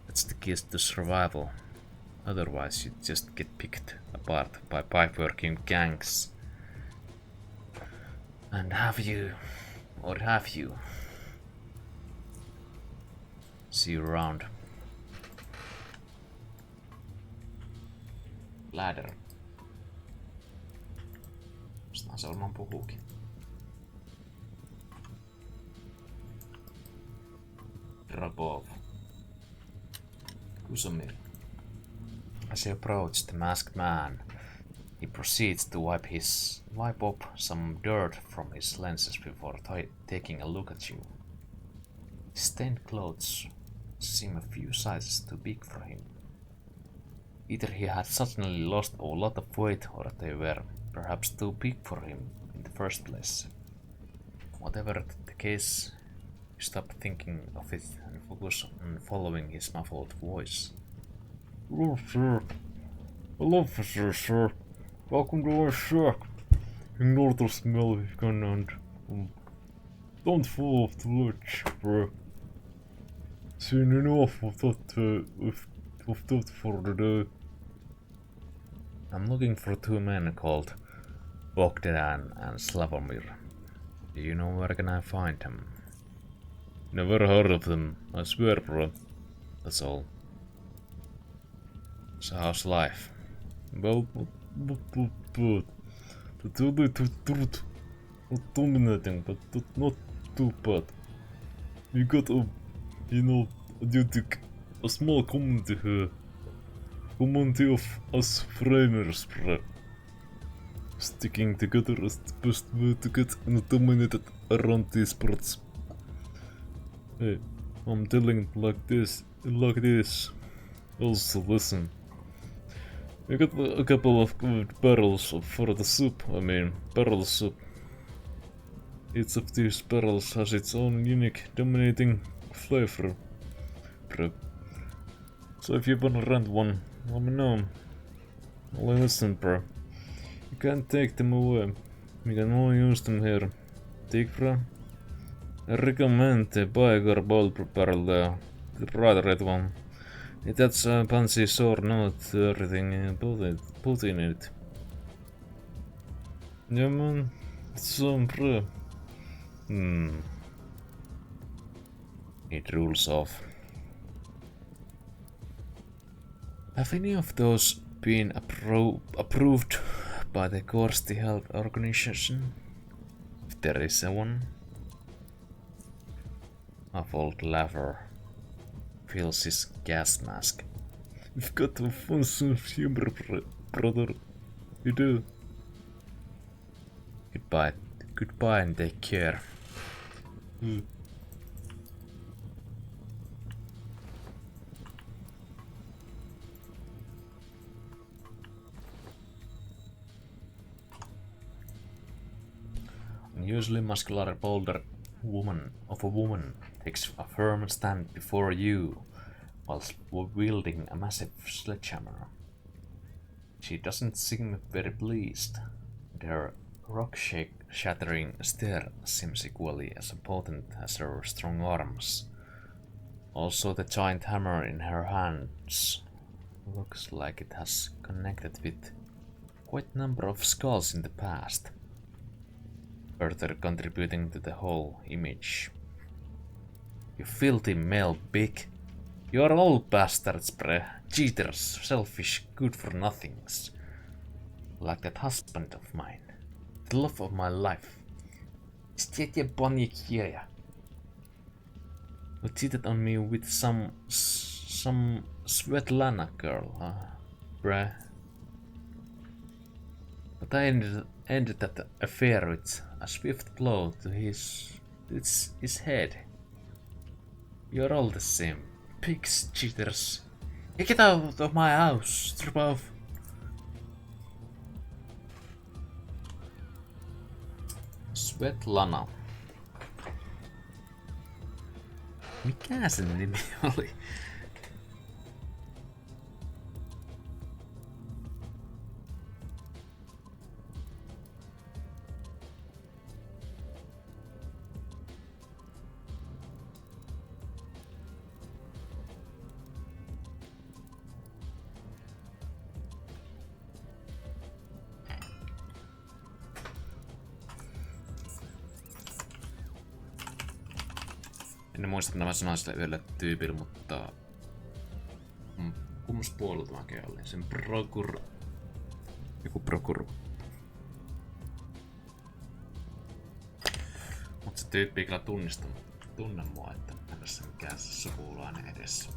That's the key to survival. Otherwise you just get picked apart by pipe-working gangs. And have you? See you around. Ladder. Mistähän se varmaan puhuukin. Drop off. Kusumir. As you approach the masked man, he proceeds to wipe up some dirt from his lenses before taking a look at you. His stained clothes seem a few sizes too big for him. Either he had suddenly lost a lot of weight or they were perhaps too big for him in the first place. Whatever the case, you stop thinking of it and focus on following his muffled voice. Hello, sir. Welcome to our shack. Ignore the smell we've gone on. Don't fall off the ledge, bro. Seen enough of that for the day. I'm looking for two men called Bogdan and Slavomir. Do you know where can I find them? Never heard of them, I swear, bro. That's all. So how's life? Well, to tell the truth, not dominating, but not too bad. We got a small community here. Community of us framers, bro. Sticking together is the best way to get dominated around these parts. Hey, I'm telling it like this. Also, listen. We got a couple of good barrels for the soup. Barrel soup. Each of these barrels has its own unique, dominating flavor, bro. So if you wanna rent one, let me know. Only listen, bro. You can't take them away. We can only use them here. Take, bro. I recommend the Biker barrel there. The bright red one. It has a fancy sword note, everything put in it. Yeah, man. It's bro. It rules off. Have any of those been approved by the Gorsti Health Organization? If there is a one. Muffled laugher fills his gas mask. You've got a fun sense of humor, brother. You do. Goodbye and take care. Unusually muscular boulder woman takes a firm stand before you whilst wielding a massive sledgehammer. She doesn't seem very pleased, and her rock-shattering stare seems equally as potent as her strong arms. Also, the giant hammer in her hands looks like it has connected with quite a number of skulls in the past, further contributing to the whole image. You filthy male pig! You are all bastards, bre. Cheaters, selfish, good-for-nothings. Like that husband of mine. The love of my life. Who cheated on me with some Svetlana girl, bruh. But I ended that affair with a swift blow to his head. You're all the same. Pigs, cheaters. Get out of my house, strip off. Svetlana. Mikä sen nimi oli? En muista, että mä sanoin sille yhdelle tyypille, mutta kummas puolelta mäkin olin. Sen joku prokur. Mut se tyyppi ei kyllä tunne mua, että en tässä mikään sukulainen edessä.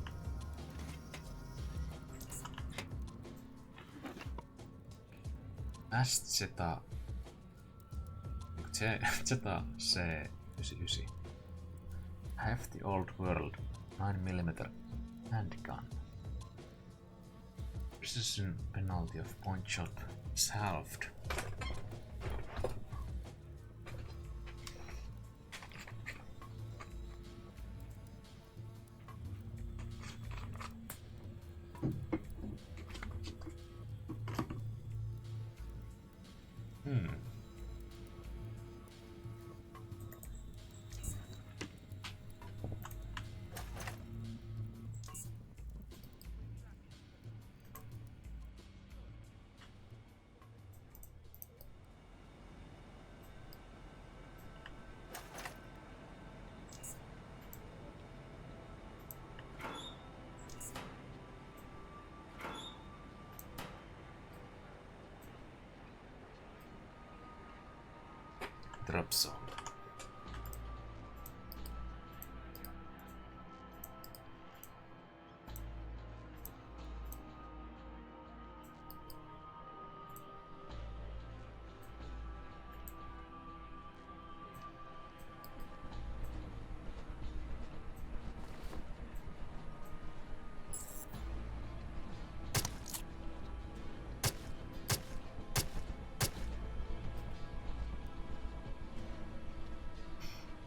C99. Hefty old world 9mm handgun. Precision penalty of point shot is halved. Drop zone.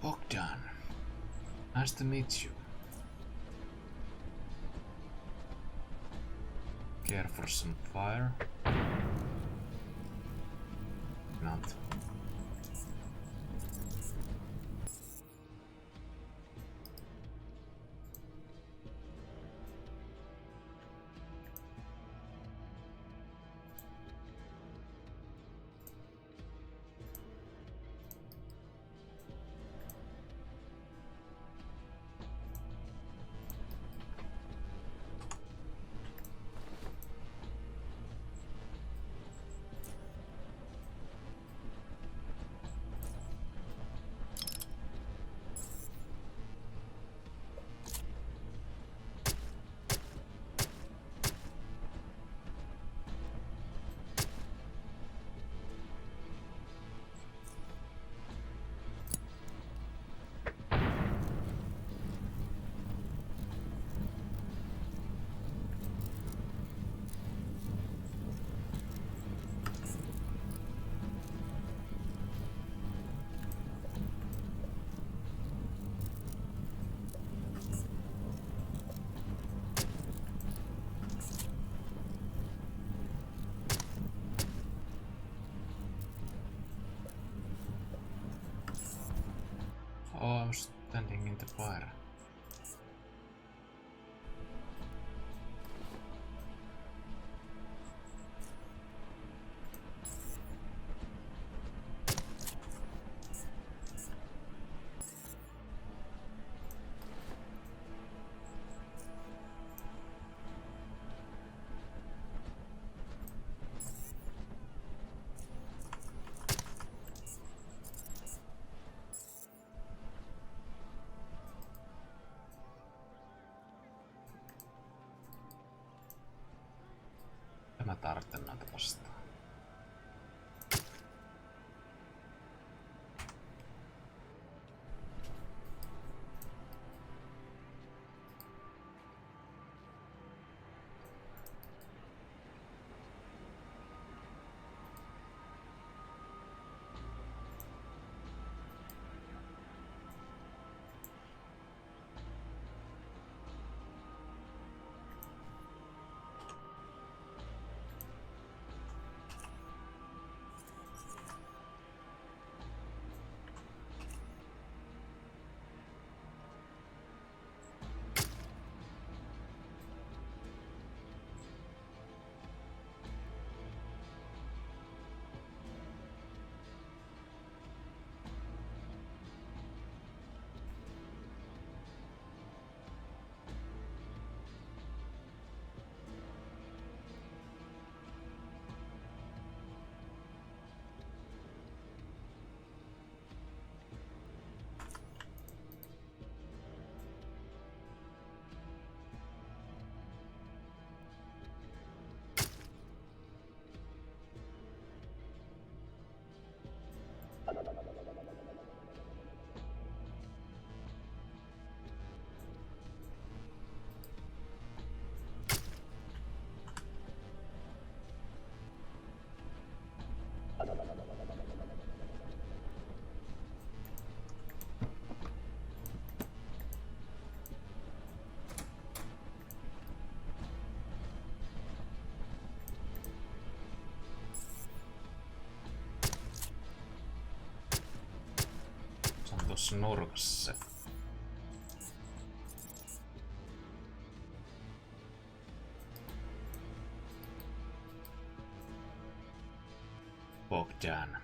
Bogdan, nice to meet you. Care for some fire? Not. Oh, I was standing in the fire. Mä tarvitsen näitä vastaan. Se on tuossa nurkassa se. Bogdan.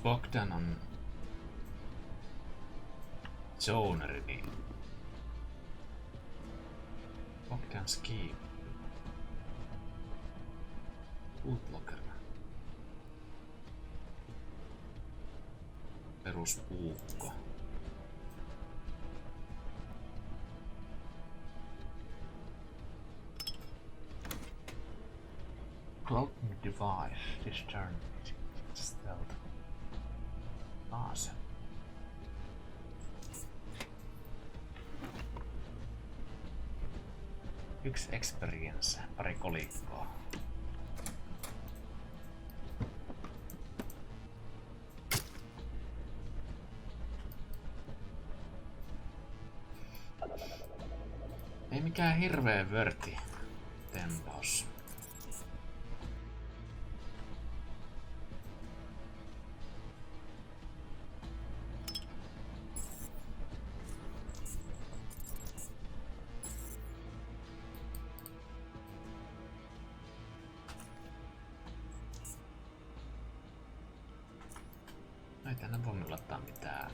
Bogdan on zoneri, niin Bogdan Ski. Bootlocker. Peruspuukko. Cloaking device. This turn stealth. Awesome. Yksi experience, pari kolikkoa. Ei mikään hirveä vörti tempaus. Ei tänne voi laittaa mitään.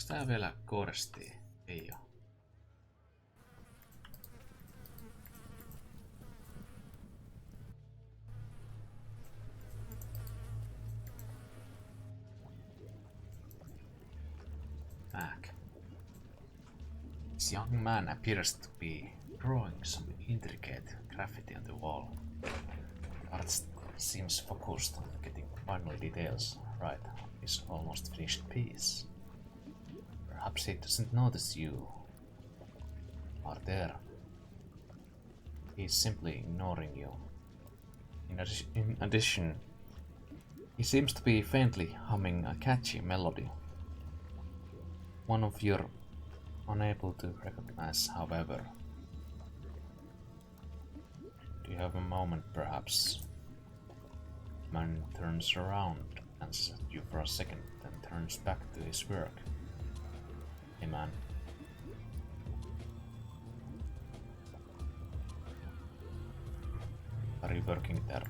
Onks tää vielä korstia? Ei oo. Back. This young man appears to be drawing some intricate graffiti on the wall. Art seems focused on getting final details right on his almost finished piece. Perhaps he doesn't notice you are there. He's simply ignoring you. In addition, he seems to be faintly humming a catchy melody. One of you're unable to recognize, however. Do you have a moment, perhaps? Man turns around, glances at you for a second, then turns back to his work. Hey man. Are you working there?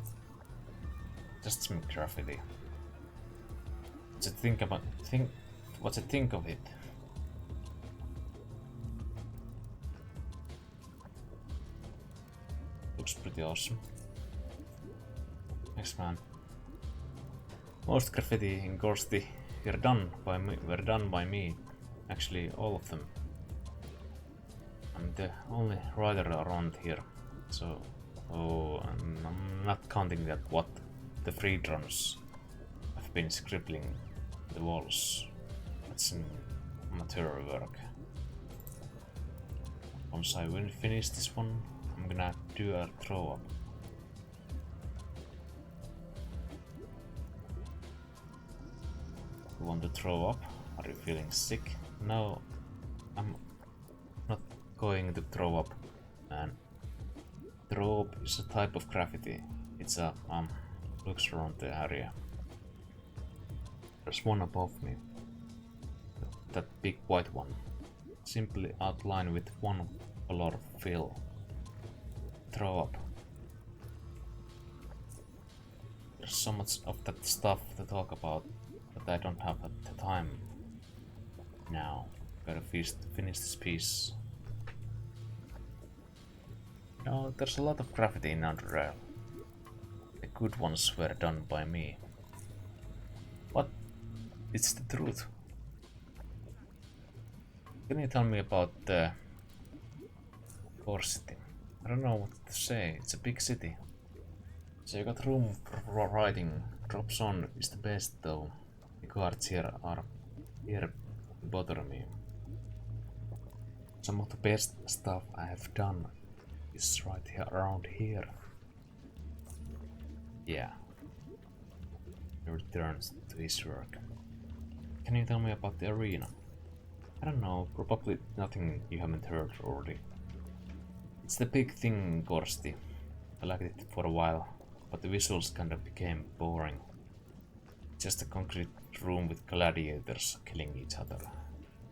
Just some graffiti. What's it think of it? Looks pretty awesome. Next man. Most graffiti in Gorsty were done by me. Actually, all of them. I'm the only writer around here, so I'm not counting that what the free drums have been scribbling the walls. That's an amateur work. Once I will finish this one, I'm gonna do a throw up. You want to throw up? Are you feeling sick? No, I'm not going to throw up, man. Throw up is a type of graffiti. It's a looks around the area. There's one above me. That big white one. Simply outlined with one color fill. Throw up. There's so much of that stuff to talk about that I don't have the time now. Gotta finish this piece. No, there's a lot of graffiti in Underrail. The good ones were done by me. What? It's the truth. Can you tell me about the core city? I don't know what to say. It's a big city. So you got room for writing. Drop zone is the best though. The guards here bother me. Some of the best stuff I have done is right here around here. Yeah. He returns to his work. Can you tell me about the arena? I don't know, probably nothing you haven't heard already. It's the big thing in Gorsty. I liked it for a while, but the visuals kind of became boring. Just a concrete room with gladiators killing each other.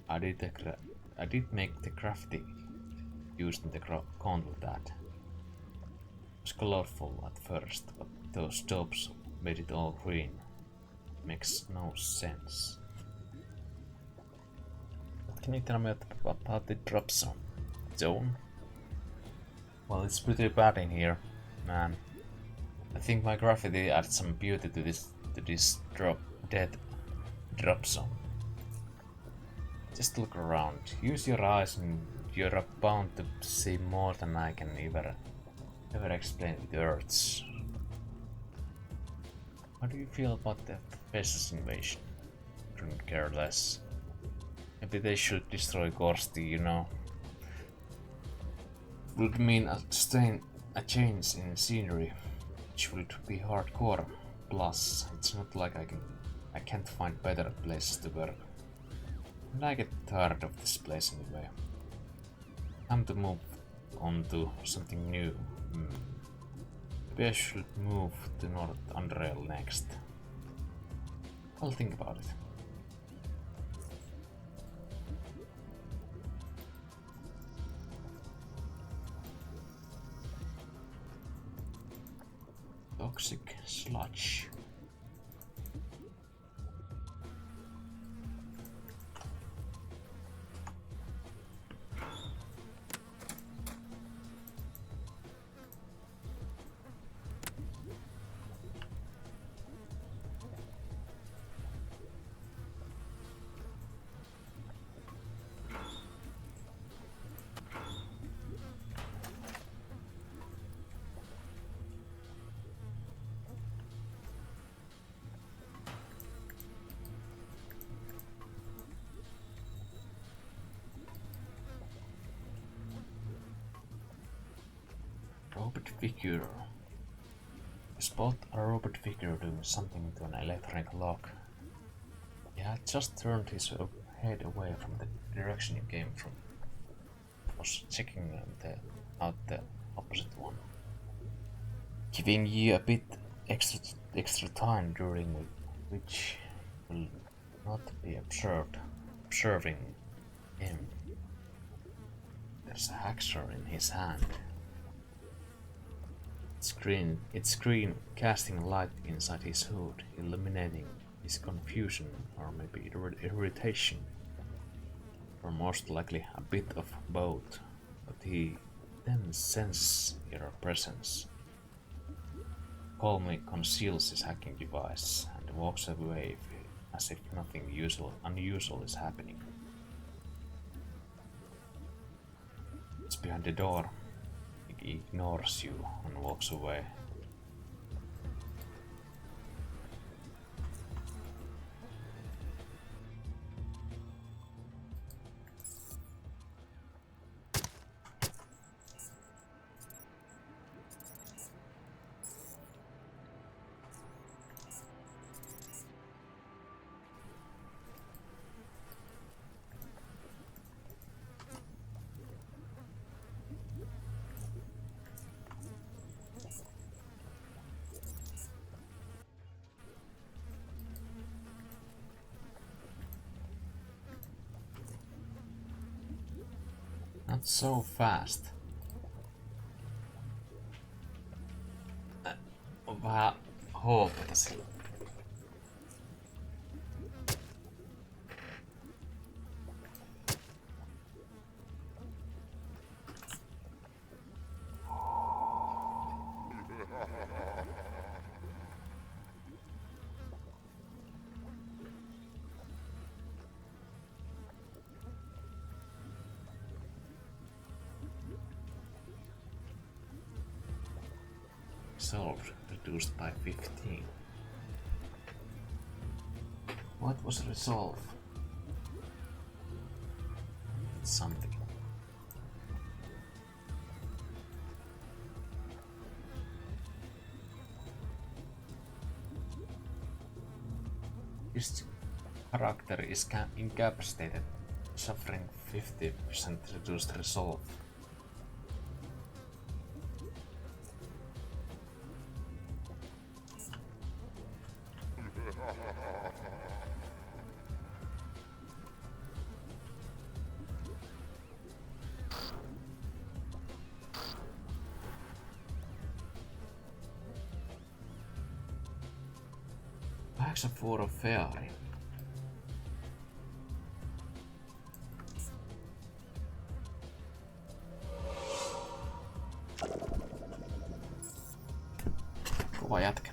I did make the graffiti used in the gauntlet that. It was colorful at first, but those dopes made it all green. Makes no sense. What can you tell me about the drop zone? Well, it's pretty bad in here, man. I think my graffiti adds some beauty to this dead drop zone. Just look around, use your eyes and you're bound to see more than I can ever explain with words. How do you feel about the Faceless invasion? Couldn't care less. Maybe they should destroy Gorsty, you know. Would mean a change in scenery, which would be hardcore. Plus, it's not like I can't find better places to work. And I get tired of this place anyway. Time to move on to something new. Maybe I should move to North Underrail next. I'll think about it. Toxic sludge. Robot figure. You spot a robot figure doing something to an electronic lock. He had just turned his head away from the direction you came from. Was checking out the opposite one. Giving you a bit extra time during which will not be observing him. There's a hacksaw in his hand. Its screen casting light inside his hood, illuminating his confusion or maybe irritation, or most likely a bit of both, but he then senses your presence. Calmly conceals his hacking device and walks away as if nothing unusual is happening. It's behind the door. He ignores you and walks away. Not so fast. Vähän hoopata sillä. Resolved, reduced by 15. What was resolve? Something. This character is incapacitated, suffering 50% reduced resolve. Perhaps a four of fairy. Kova jätkä.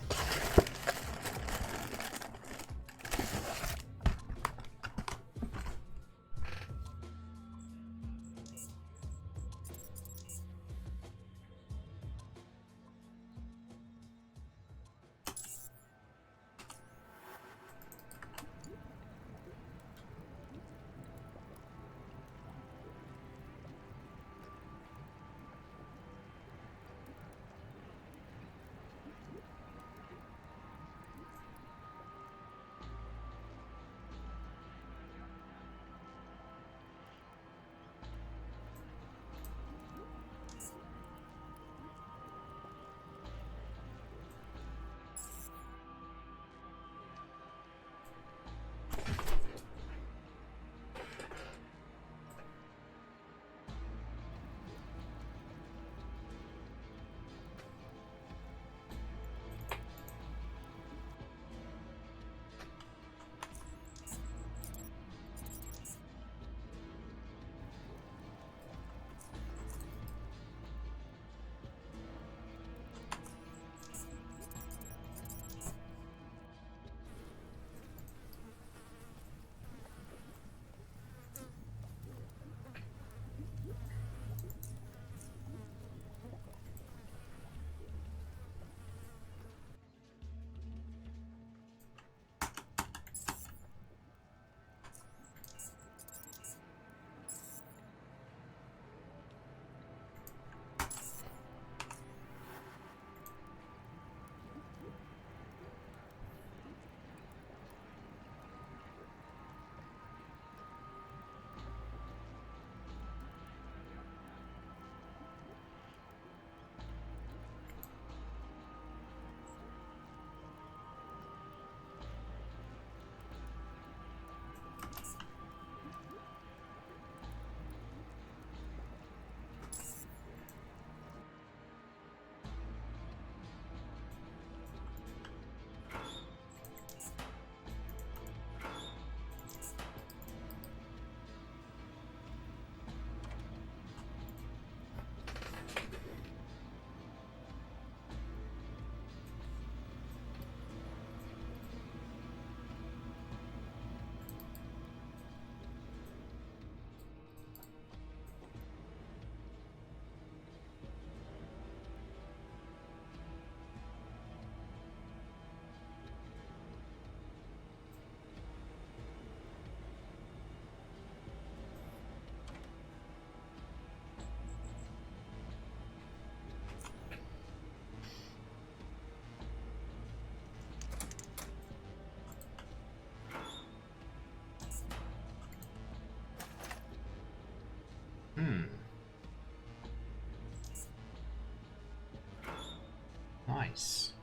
Nice.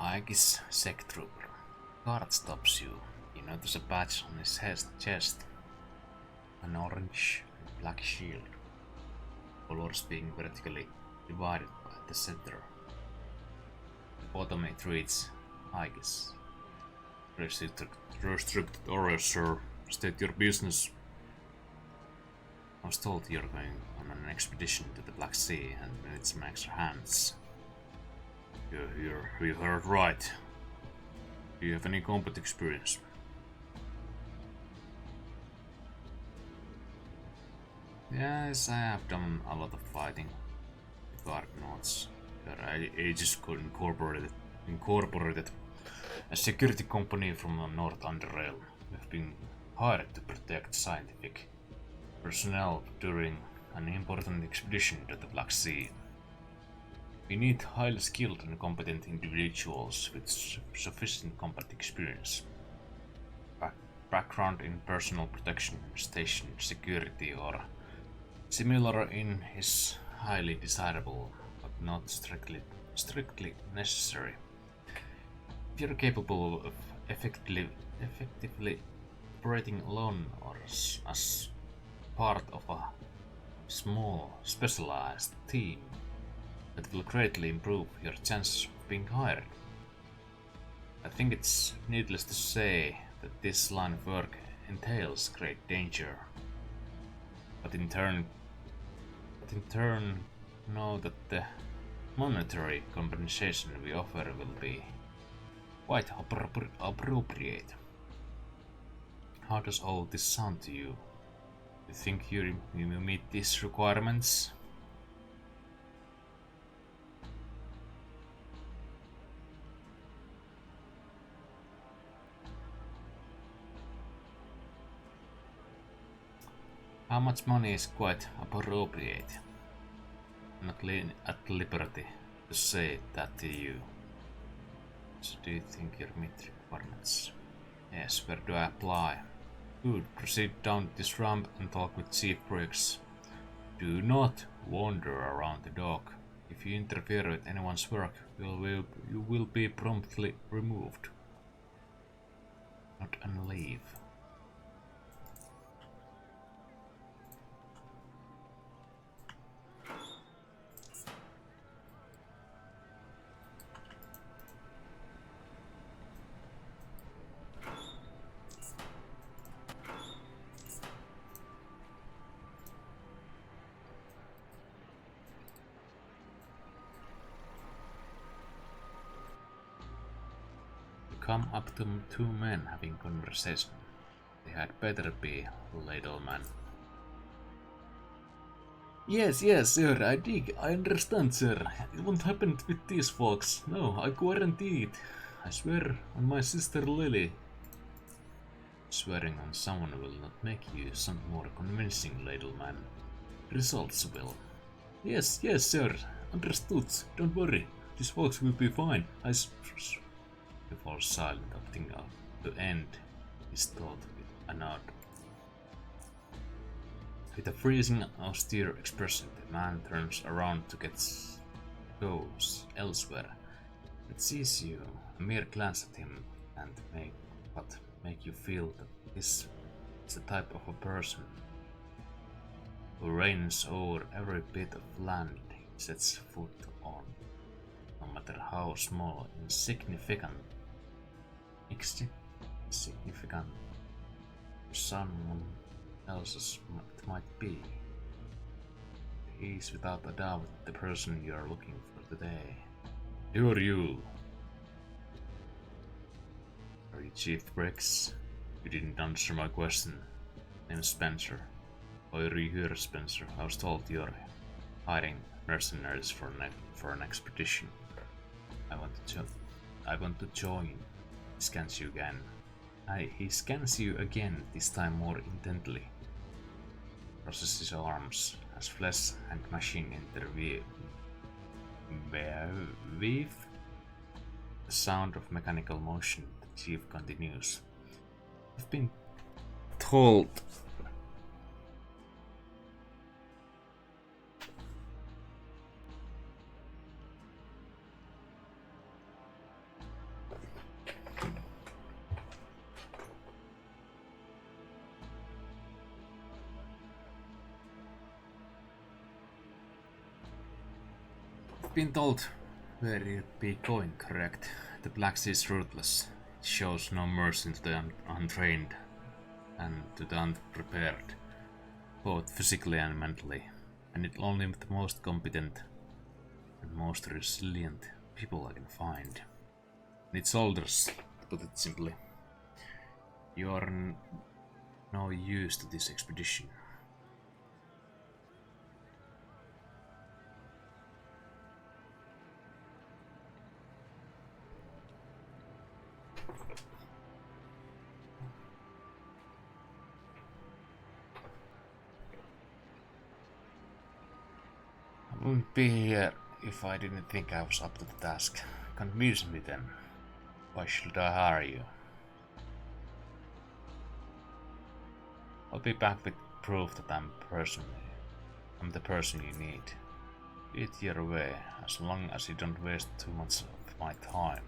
Ike's sec trooper. Guard stops you. You notice a patch on his chest. An orange and black shield. Colors being vertically divided by the center. At the bottom it reads Ike's. Restricted orders, sir. State your business. I was told you're going on an expedition to the Black Sea and need some extra hands. You heard right. Do you have any combat experience? Yes, I have done a lot of fighting. Guard notes. Your aegis incorporated a security company from the North Underrail. We have been hired to protect scientific personnel during an important expedition to the Black Sea. We need highly skilled and competent individuals with sufficient combat experience, background in personal protection, station security, or similar is highly desirable, but not strictly necessary. If you're capable of effectively operating alone or as part of a small, specialized team, that will greatly improve your chances of being hired. I think it's needless to say that this line of work entails great danger, but in turn know that the monetary compensation we offer will be quite appropriate. How does all this sound to you? You think you will meet these requirements? How much money is quite appropriate? I'm not at liberty to say that to you. So do you think you meet requirements? Yes, where do I apply? Good, proceed down this ramp and talk with Chief Briggs. Do not wander around the dock. If you interfere with anyone's work, you will be promptly removed. Not on leave. Come up to two men having conversation. They had better be, ladleman. Yes, sir, I understand, sir. It won't happen with these folks. No, I guarantee it. I swear on my sister Lily. Swearing on someone will not make you some more convincing, ladleman. Results will. Yes, sir. Understood. Don't worry. This box will be fine. He falls silent, opting to end his thought with a nod. With a freezing, austere expression, the man turns around to goes elsewhere. It sees you, a mere glance at him, and make you feel that this is the type of a person who reigns over every bit of land he sets foot on, no matter how small, insignificant someone else's it might be. He is without a doubt the person you are looking for today. Who are you? Are you Chief Briggs? You didn't answer my question. Name's Spencer. Why are you here, Spencer? I was told you're hiding mercenaries for an expedition. I want to join. He scans you again. He scans you again, this time more intently. Crosses his arms as flesh and machine interweave. The sound of mechanical motion, the chief continues. I've been told where you'd be going, correct? The Black Sea is ruthless. It shows no mercy to the untrained and to the unprepared, both physically and mentally. And it only the most competent and most resilient people I can find. And its soldiers, to put it simply. You are no use to this expedition. I wouldn't be here if I didn't think I was up to the task. Convince me then. Why should I hire you? I'll be back with proof that I'm the person you need. Be it your way, as long as you don't waste too much of my time.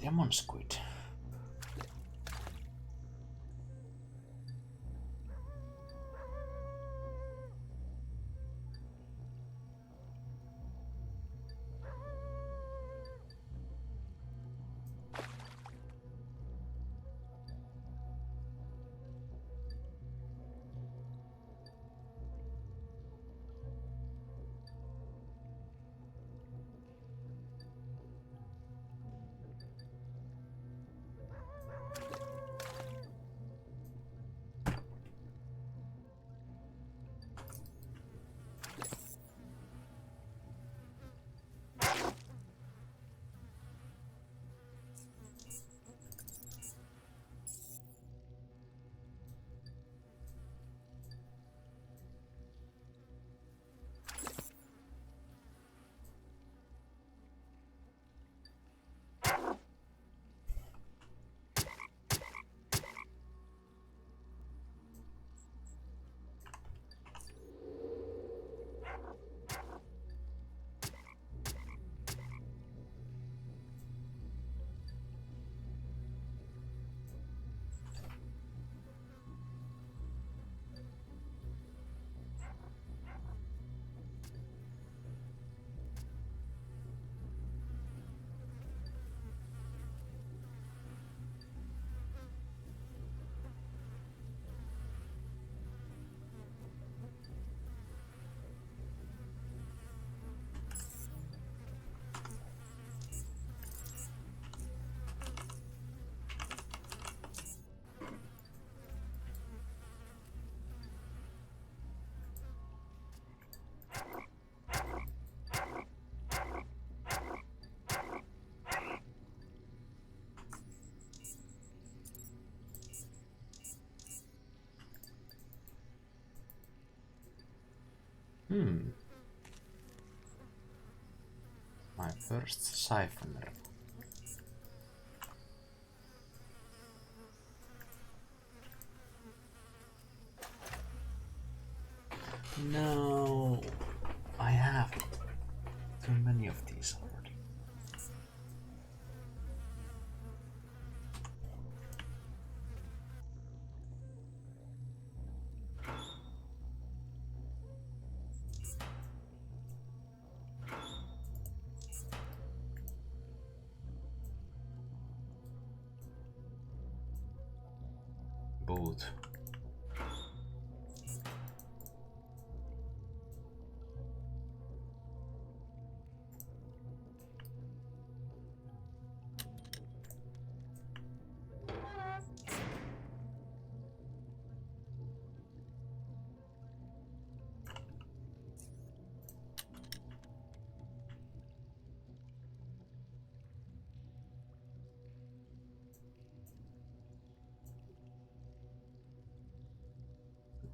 Demon squid. My first siphoner. No, I have too many of these already. Boot.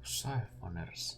Siphoners.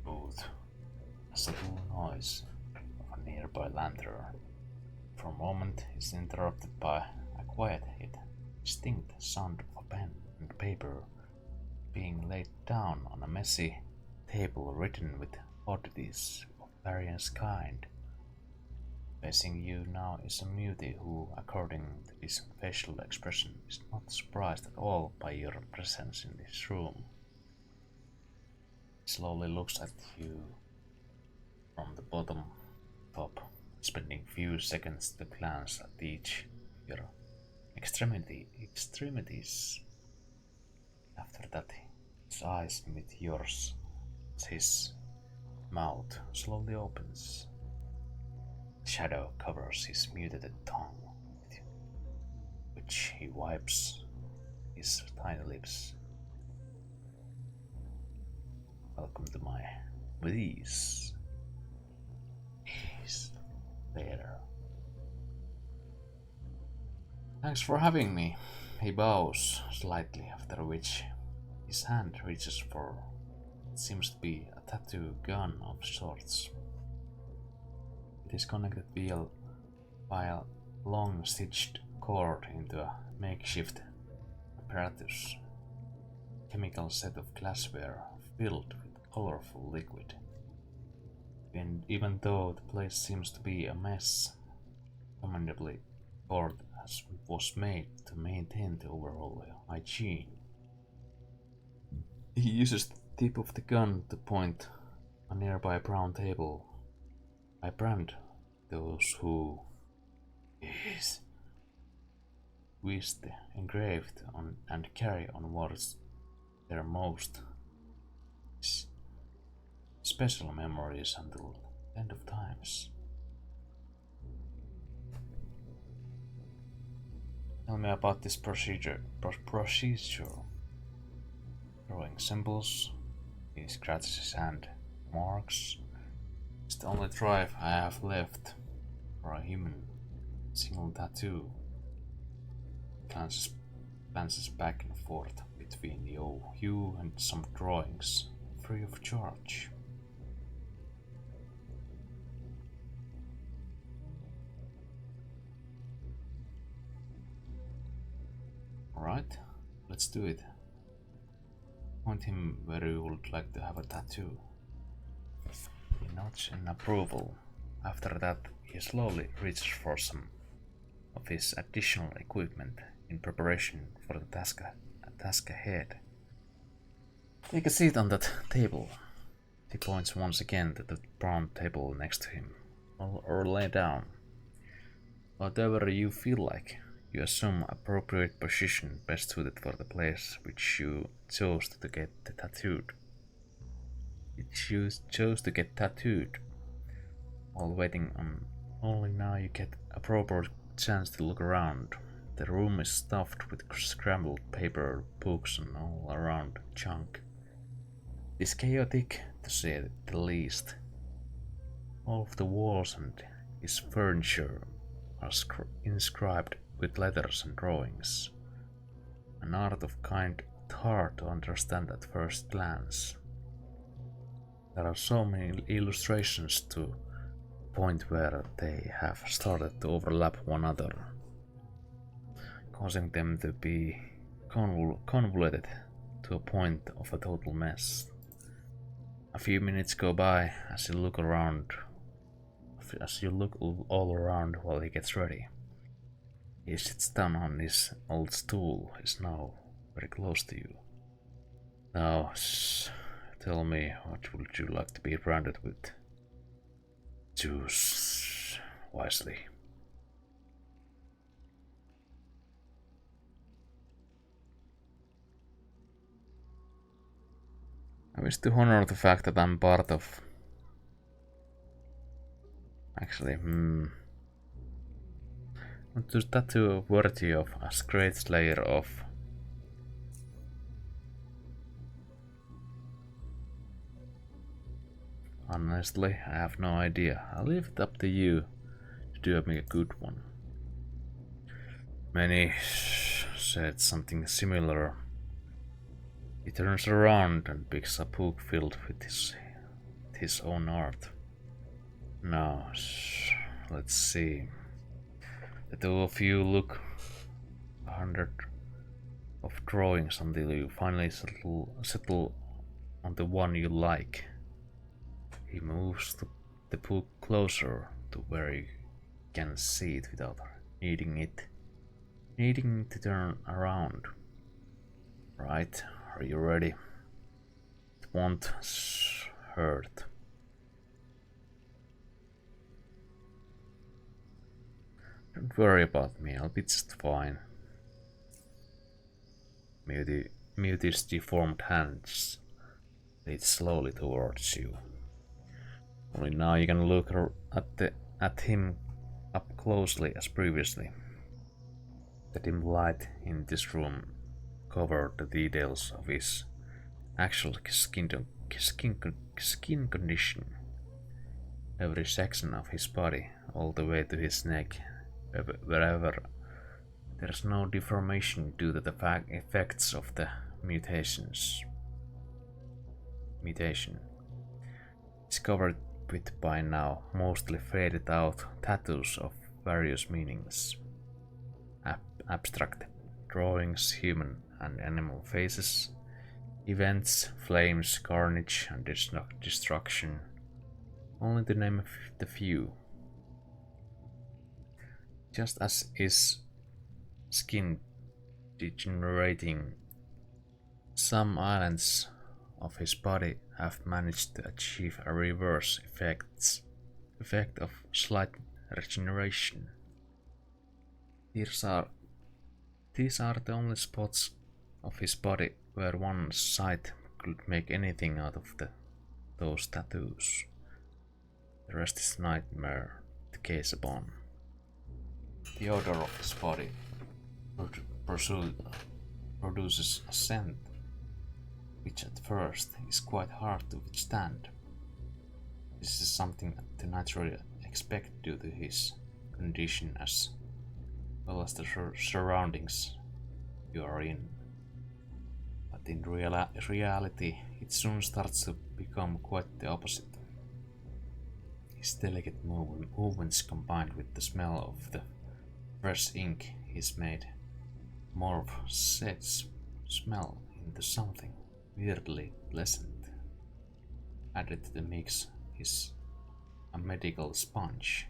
Boot. A subtle noise of a nearby lantern. For a moment is interrupted by a quiet yet distinct sound of a pen and paper being laid down on a messy table written with oddities of various kind. Facing you now is a mutie who, according to his facial expression, is not surprised at all by your presence in this room. He slowly looks at you from the bottom top, spending few seconds to glance at each of your extremities. After that, his eyes meet yours as his mouth slowly opens. Shadow covers his muted tongue. which he wipes his tiny lips. Welcome to my Ease. There. Thanks for having me. He bows slightly, after which his hand reaches for what seems to be a tattoo gun of sorts. It is connected by a long stitched cord into a makeshift apparatus, chemical set of glassware filled with colorful liquid. And even though the place seems to be a mess, commendably cord was made to maintain the overall hygiene. He uses the tip of the gun to point a nearby brown table. I brand those who wish the engraved on and carry on what's their most special memories until the end of times. Tell me about this procedure. Drawing symbols. He scratches his hand. Marks. It's the only drive I have left for a human single tattoo. Glances back and forth between you and some drawings, free of charge. Alright, let's do it. Point him where you would like to have a tattoo. He nods in approval. After that, he slowly reaches for some of his additional equipment in preparation for the task ahead. Take a seat on that table. He points once again to the brown table next to him. Or lay down. Whatever you feel like. You assume appropriate position best suited for the place which you chose to get tattooed. While waiting on only now you get a proper chance to look around. The room is stuffed with scrambled paper, books and all around junk. It is chaotic to say the least. All of the walls and his furniture are inscribed with letters and drawings. An art of kind hard to understand at first glance. There are so many illustrations to the point where they have started to overlap one another, causing them to be convoluted to a point of a total mess. A few minutes go by as you look all around while he gets ready. He sits down on his old stool, is now very close to you. Now, tell me, what would you like to be branded with? Choose wisely. I wish to honor the fact that I'm part of... Actually, to tattoo worthy of a great slayer of... Honestly, I have no idea. I'll leave it up to you to do me a good one. Many said something similar. He turns around and picks a book filled with his own art. Now, let's see. The two of you look 100 of drawings until you finally settle on the one you like. He moves the book closer to where you can see it without needing to turn around. Right, are you ready? It won't hurt. Don't worry about me, I'll be just fine. Mute's deformed hands lead slowly towards you. Only now you can look at him up closely as previously. The dim light in this room covered the details of his actual skin condition. Every section of his body, all the way to his neck, wherever there's no deformation due to the effects of the mutation. It's covered with by now mostly faded out tattoos of various meanings. Abstract drawings, human and animal faces, events, flames, carnage and destruction, only to name the few. Just as is skin degenerating, some islands of his body have managed to achieve a reverse effect of slight regeneration. These are the only spots of his body where one's sight could make anything out of those tattoos. The rest is nightmare to gaze upon. The odor of his body produces a scent which at first is quite hard to withstand. This is something to naturally expect due to his condition as well as the surroundings you are in. But in reality, it soon starts to become quite the opposite. His delicate movements combined with the smell of the fresh ink is made more of a smell into something weirdly pleasant. Added to the mix is a medical sponge,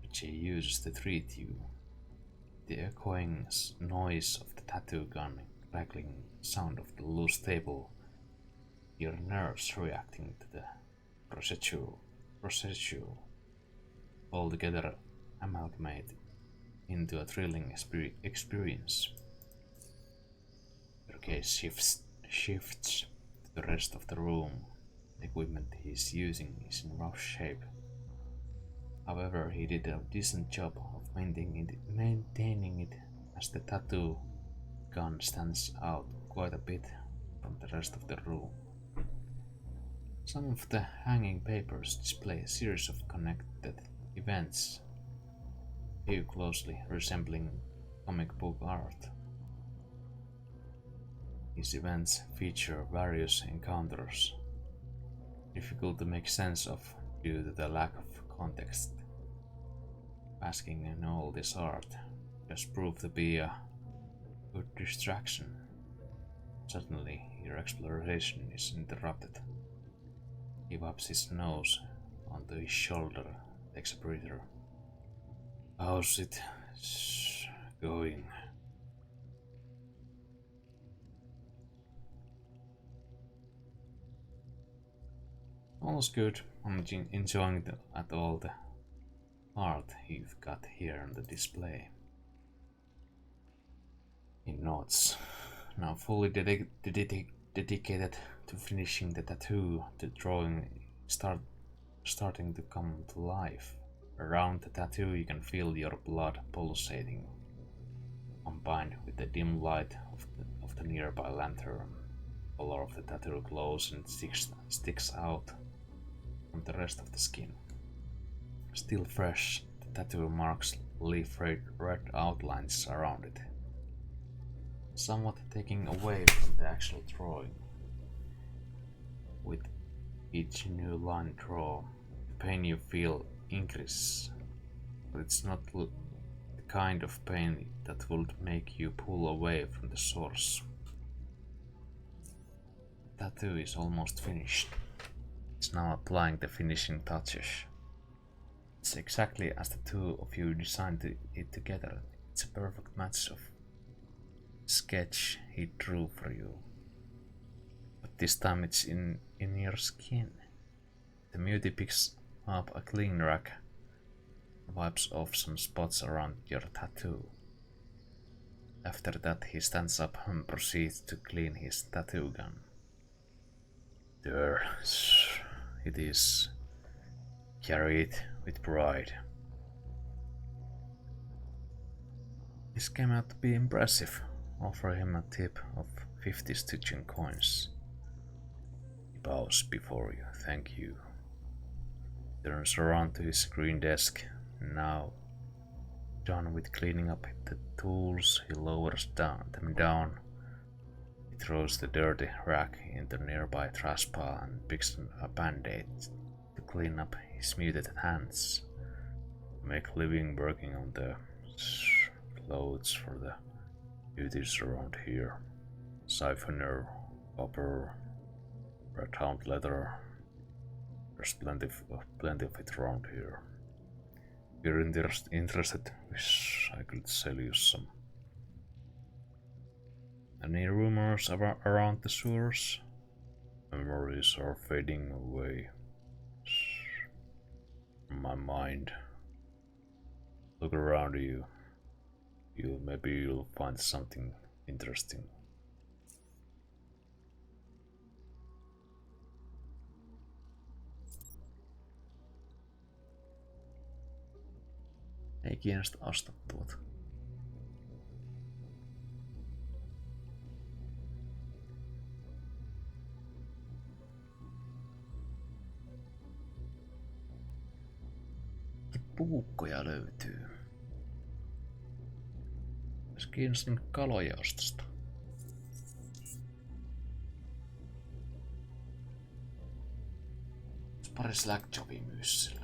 which he uses to treat you. The echoing noise of the tattoo gun, crackling sound of the loose table, your nerves reacting to the procedure, altogether amalgamate into a thrilling experience. Your gaze shifts to the rest of the room. The equipment he is using is in rough shape. However, he did a decent job of maintaining it, as the tattoo gun stands out quite a bit from the rest of the room. Some of the hanging papers display a series of connected events, few closely resembling comic book art. These events feature various encounters, difficult to make sense of due to the lack of context. Basking in all this art just proved to be a good distraction. Suddenly, your exploration is interrupted. He wipes his nose onto his shoulder, takes a breather. How's it going? All's good. I'm enjoying all the art you've got here on the display. He nods. Now fully dedicated to finishing the tattoo, the drawing starting to come to life. Around the tattoo you can feel your blood pulsating, combined with the dim light of the nearby lantern. The color of the tattoo glows and sticks out from the rest of the skin. Still fresh, the tattoo marks leaf red outlines around it, somewhat taking away from the actual drawing. With each new line drawn, the pain you feel increases, but it's not the kind of pain that would make you pull away from the source. The tattoo is almost finished. It's now applying the finishing touches. It's exactly as the two of you designed it together. It's a perfect match of sketch he drew for you. But this time it's in your skin. The mutie picks up a clean rag, wipes off some spots around your tattoo. After that he stands up and proceeds to clean his tattoo gun. There it is. Carry it with pride. This came out to be impressive. Offer him a tip of 50 stitching coins. He bows before you. Thank you. Turns around to his green desk. Now, done with cleaning up the tools, he lowers them down. He throws the dirty rag into the nearby trash pile and picks a band-aid to clean up his muted hands. Make living working on the clothes for the duties around here. Siphoner, copper, red-hound leather. There's plenty of it around here. If you're interested, wish I could sell you some. Any rumors around the sewers? Memories are fading away from my mind. Look around you. Maybe you'll find something interesting. Ei kiinnosta ostaa tuota. Puukkoja löytyy. Olisi kiinnostanut kaloja ostosta. Pari slackjobia myös sille.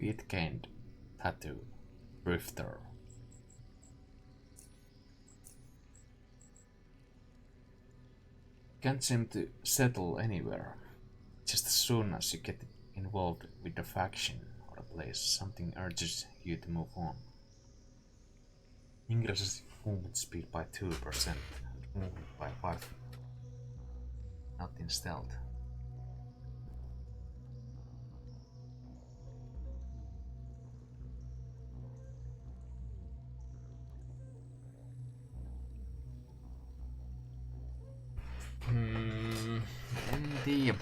It-gained tattoo, drifter. Can't seem to settle anywhere. Just as soon as you get involved with a faction or a place, something urges you to move on. Increases movement speed by 2% and movement by 5%. Not in stealth. En tiedä.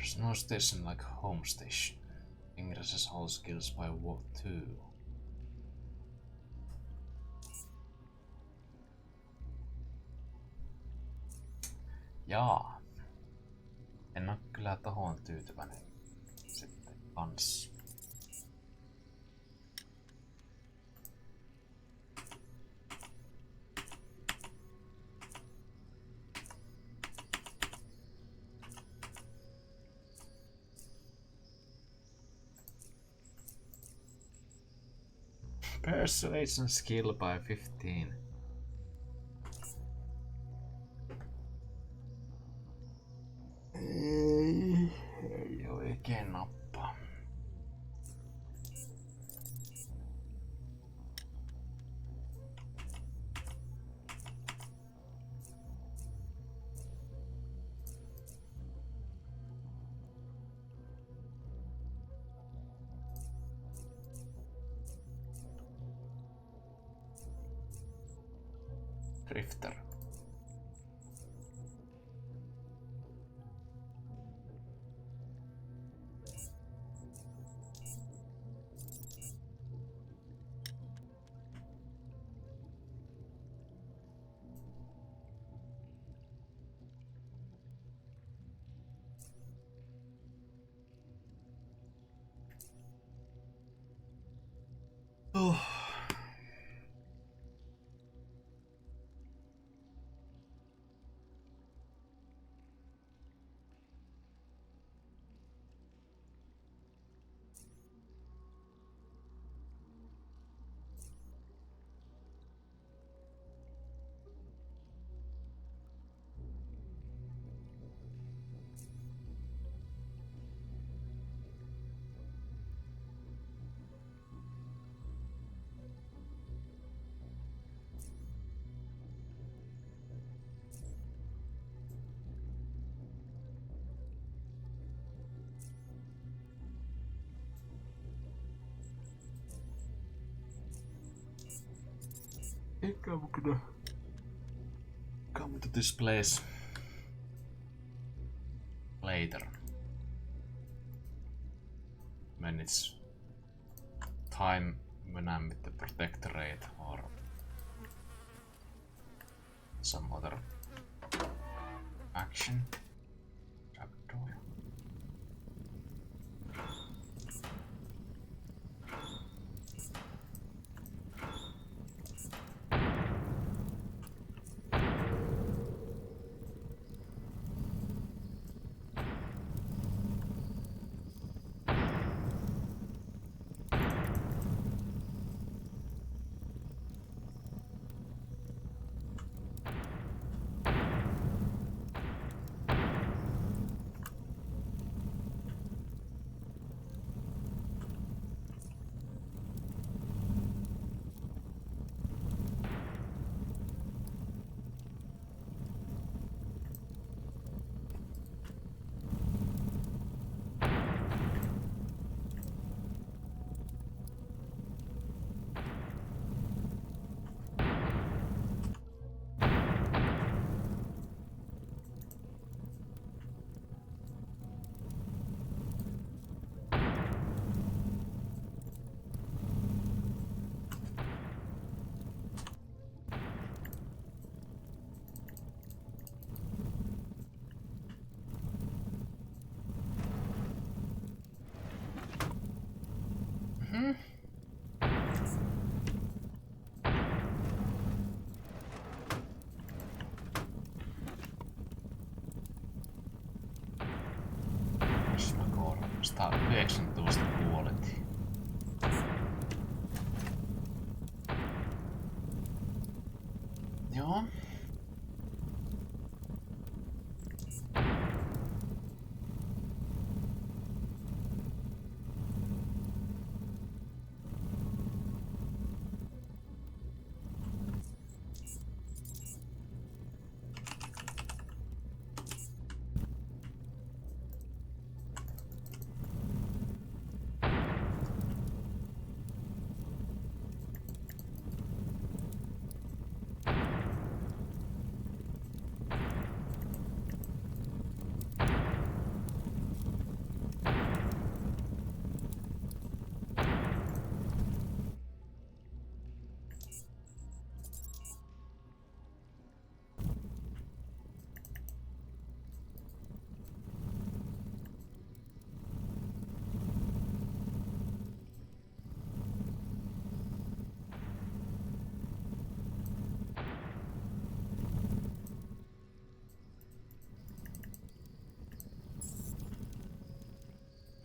There's no station like home station. Increases all skills by 2. Jaa. En oo kyllä tohon tyytyväinen sitten kans. Persuasion skill by 15. Drifter. think I'm gonna come to this place later when it's time, when I'm with the protectorate or some other action. Trapdoor. Vasta 19 puolet. Joo.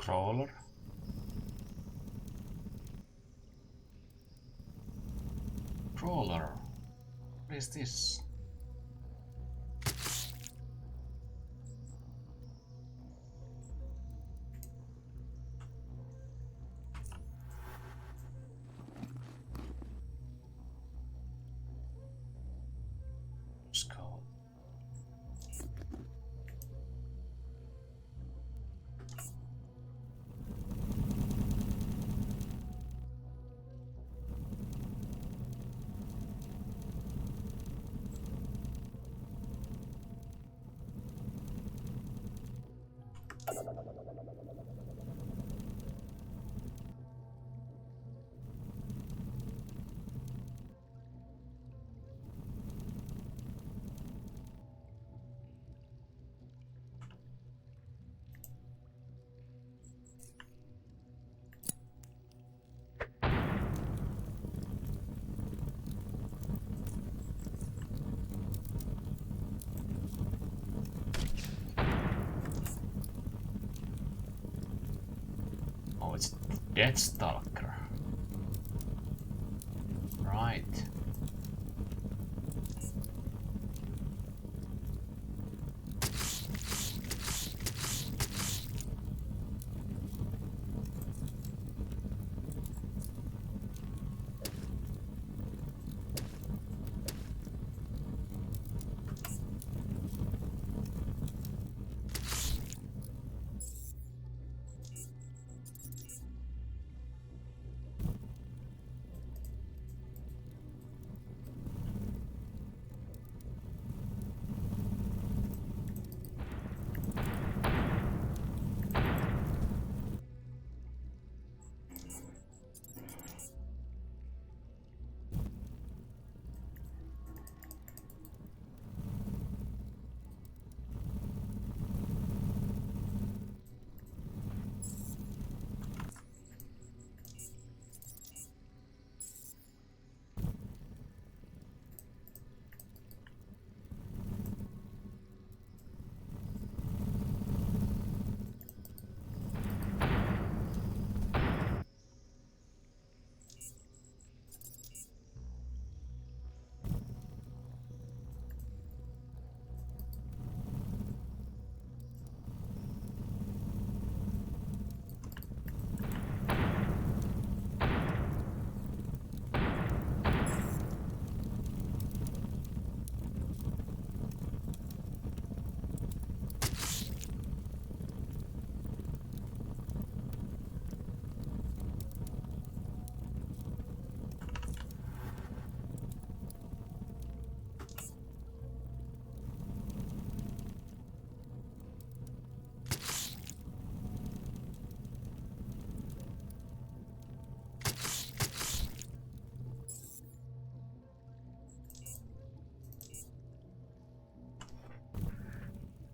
Crawler. Crawler. What is this? Skull. Deathstalker. Right.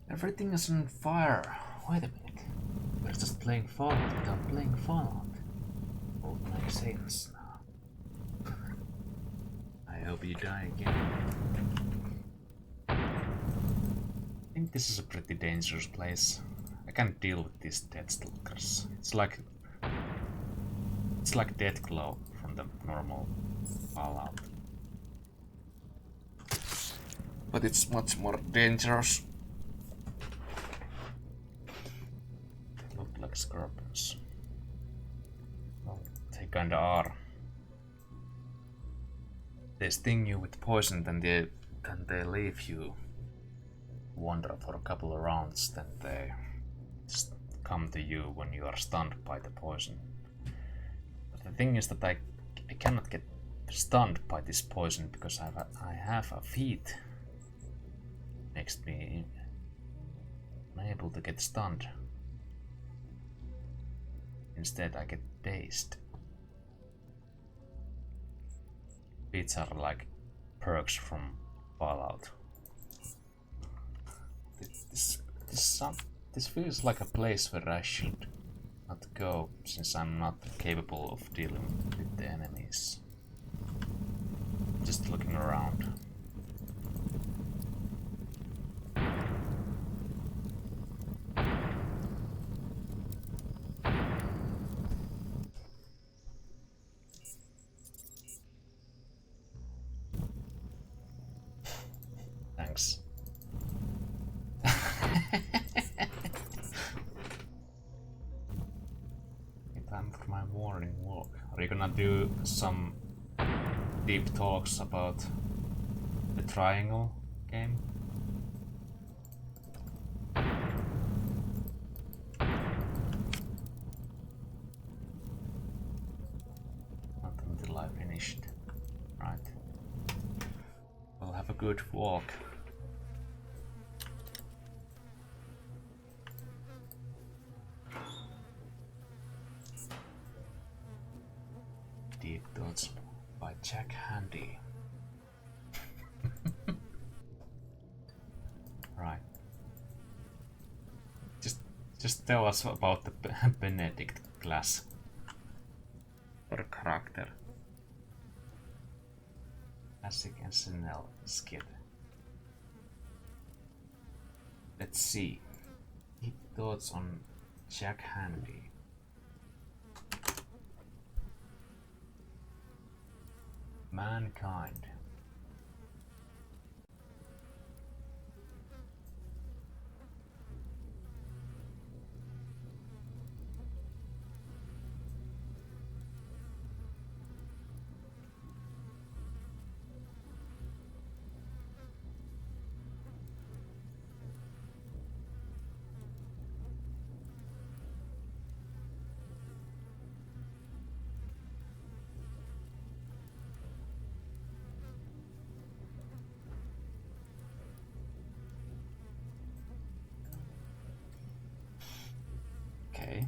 Everything is on fire. Wait a minute. We're just playing Fallout without playing Fallout. Won't make sense now. I hope you die again. I think this is a pretty dangerous place. I can't deal with these Deathstalkers. It's like Deathglow from the normal Fallout. But it's much more dangerous. They look like scorpions. Well, they kinda are. They sting you with poison, then they leave you wander for a couple of rounds, then they just come to you when you are stunned by the poison. But the thing is that I cannot get stunned by this poison because I have a feat next me. I'm able to get stunned. Instead I get dazed. Feats are like perks from Fallout. This feels like a place where I should not go, since I'm not capable of dealing with the enemies. Just looking around. Thanks. Time for my morning walk. Are you gonna do some deep talks about the triangle game? Not until I finished. Right. Well, have a good walk. Deep Thoughts by Jack Handy. Right. Just tell us about the Benedict class or character. Classic and Sentinel skid. Let's see. Deep Thoughts on Jack Handy. mankind. Okay.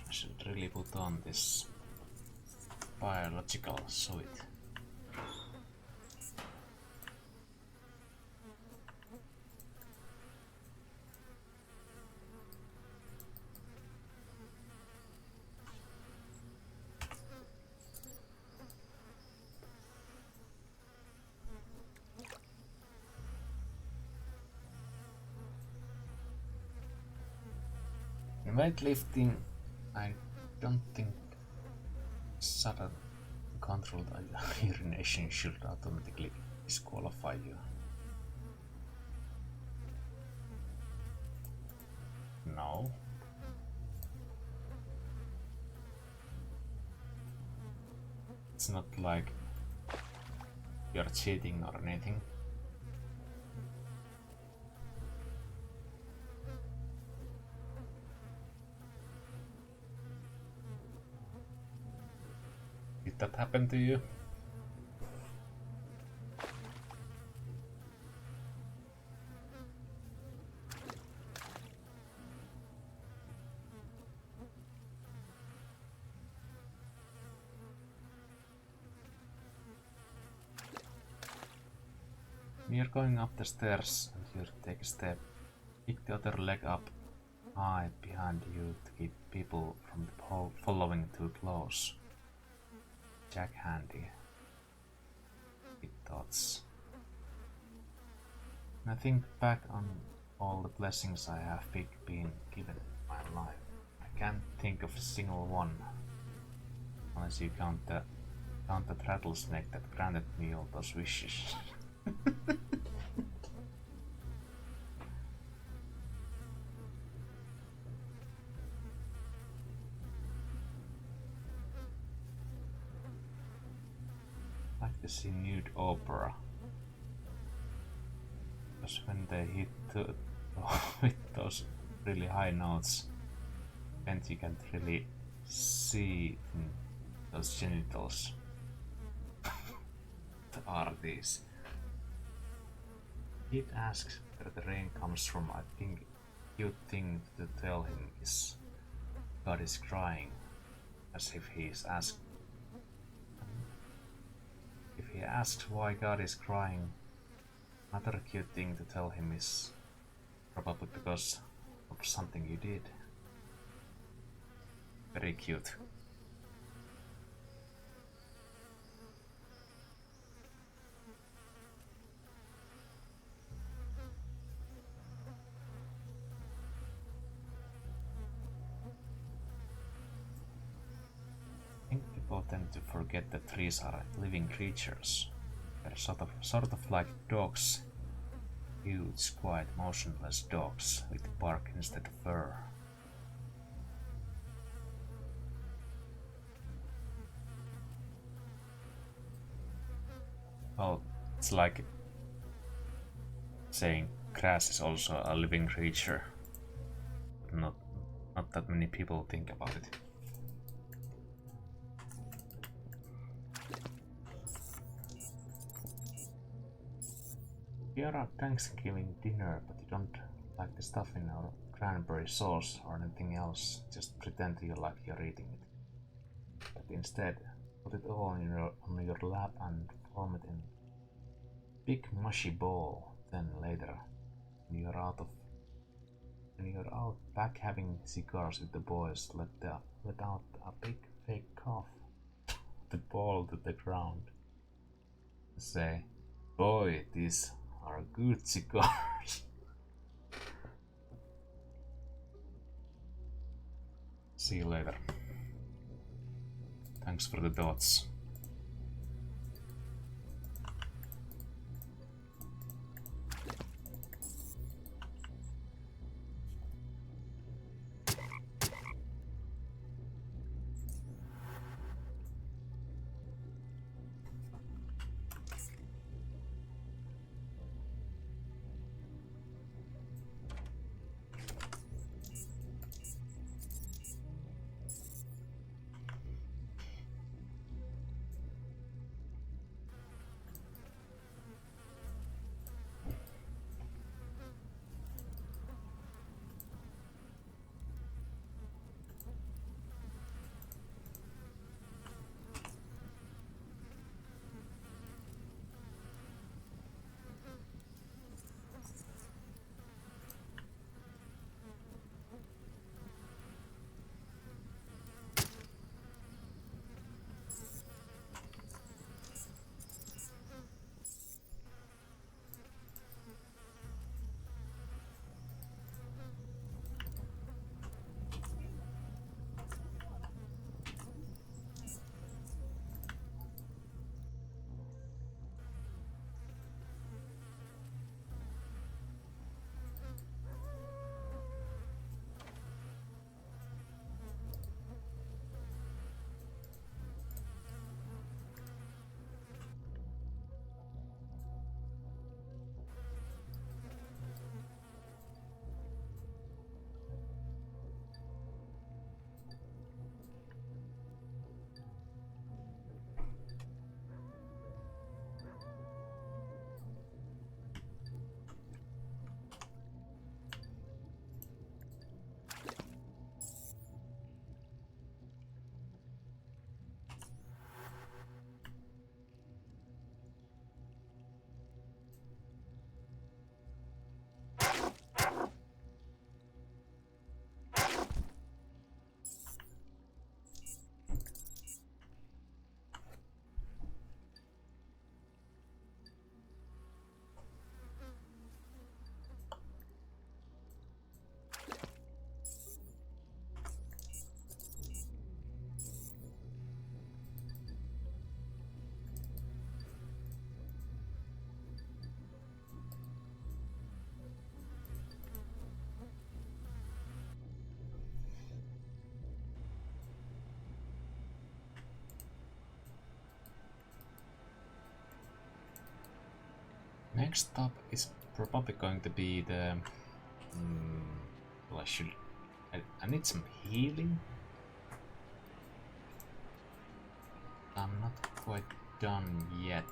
I should really put on this biological suit. In weightlifting, I don't think sudden controlled urination should automatically disqualify you. No. It's not like you're cheating or anything. Did that happen to you? When you're going up the stairs and you take a step, pick the other leg up high behind you to keep people from following too close. Jack handy. Good thoughts. When I think back on all the blessings I have been given in my life, I can't think of a single one, unless you count the rattlesnake that granted me all those wishes. Like to see nude opera, because when they hit with those really high notes, and you can't really see those genitals. What are these? Kid asks where the rain comes from. I think cute thing to tell him is God is crying, as if he's asked. If he asks why God is crying, another cute thing to tell him is probably because of something you did. Very cute. I think people tend to forget that trees are living creatures. They're sort of like dogs. Huge, quiet, motionless dogs with bark instead of fur. Well, it's like saying grass is also a living creature. Not that many people think about it. We are at Thanksgiving dinner, but you don't like the stuff in our cranberry sauce or anything else. Just pretend you like you're eating it. But instead, put it all on your lap and form it in a big mushy ball. Then later, when you're out back having cigars with the boys, let out a big fake cough. The ball to the ground. Say, Boy, these are good cigars. See you later. Thanks for the thoughts. Next up is probably going to be the... well, I need some healing. I'm not quite done yet.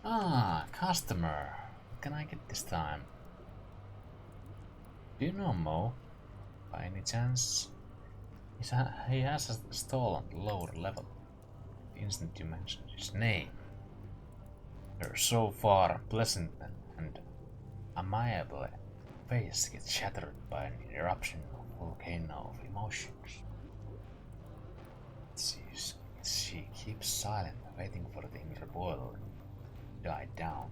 Ah, customer. What can I get this time? Do you know Mo? By any chance? He has a stall on the lower level. The instant you mentioned his name. You're so far pleasant and amiable. Face gets shattered by an eruption of volcano of emotions. She keeps silent, waiting for the inner boiler to die down.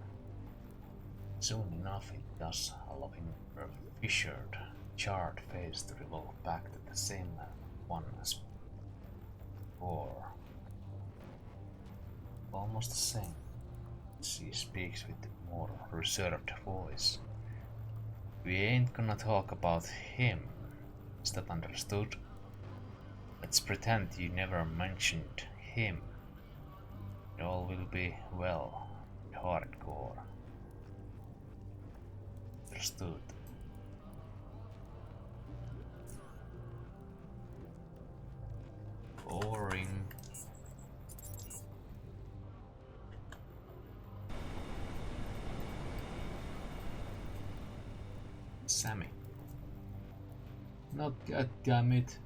Soon enough it does, allowing her fissured charred face to revolve back to the same one as before. Almost the same. She speaks with a more reserved voice. We ain't gonna talk about him. Is that understood? Let's pretend you never mentioned him. It all will be well and hardcore. Understood? Boring. Sammy. Not goddammit.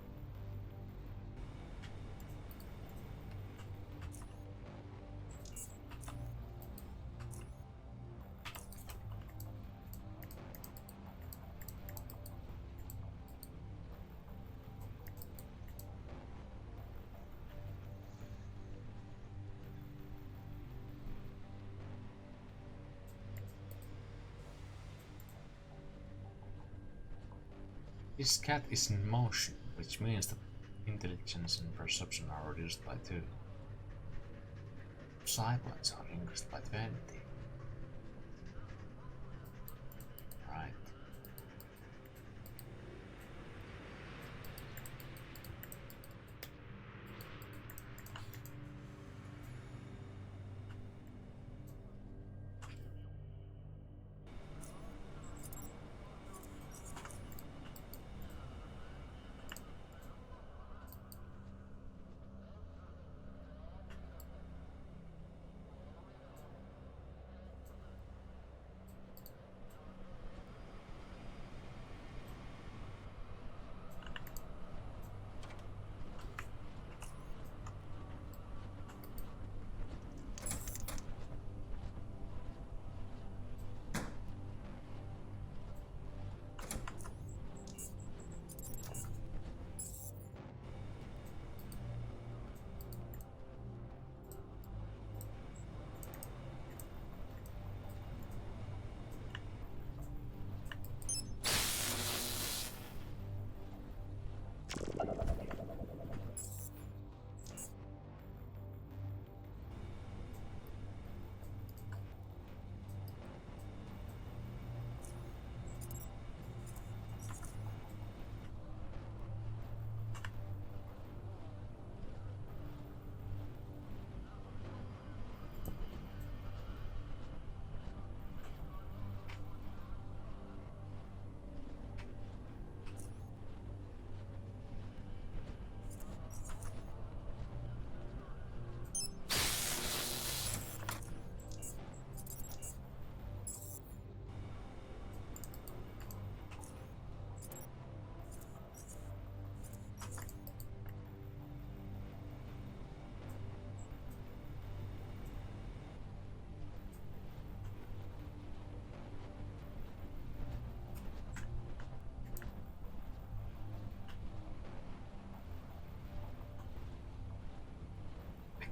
This cat is in motion, which means that intelligence and perception are reduced by 2. Sight lines are increased by 20. Right.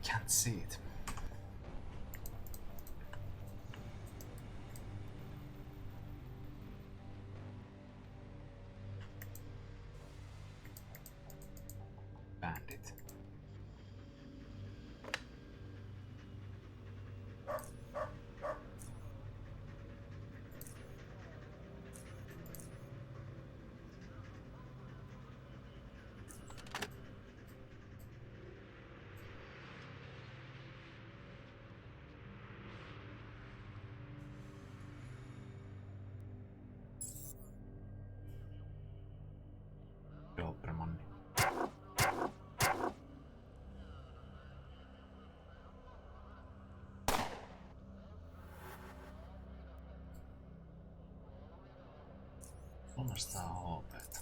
Can't see it. Bandit. Dobermanni. Kolmestaan HP:tä.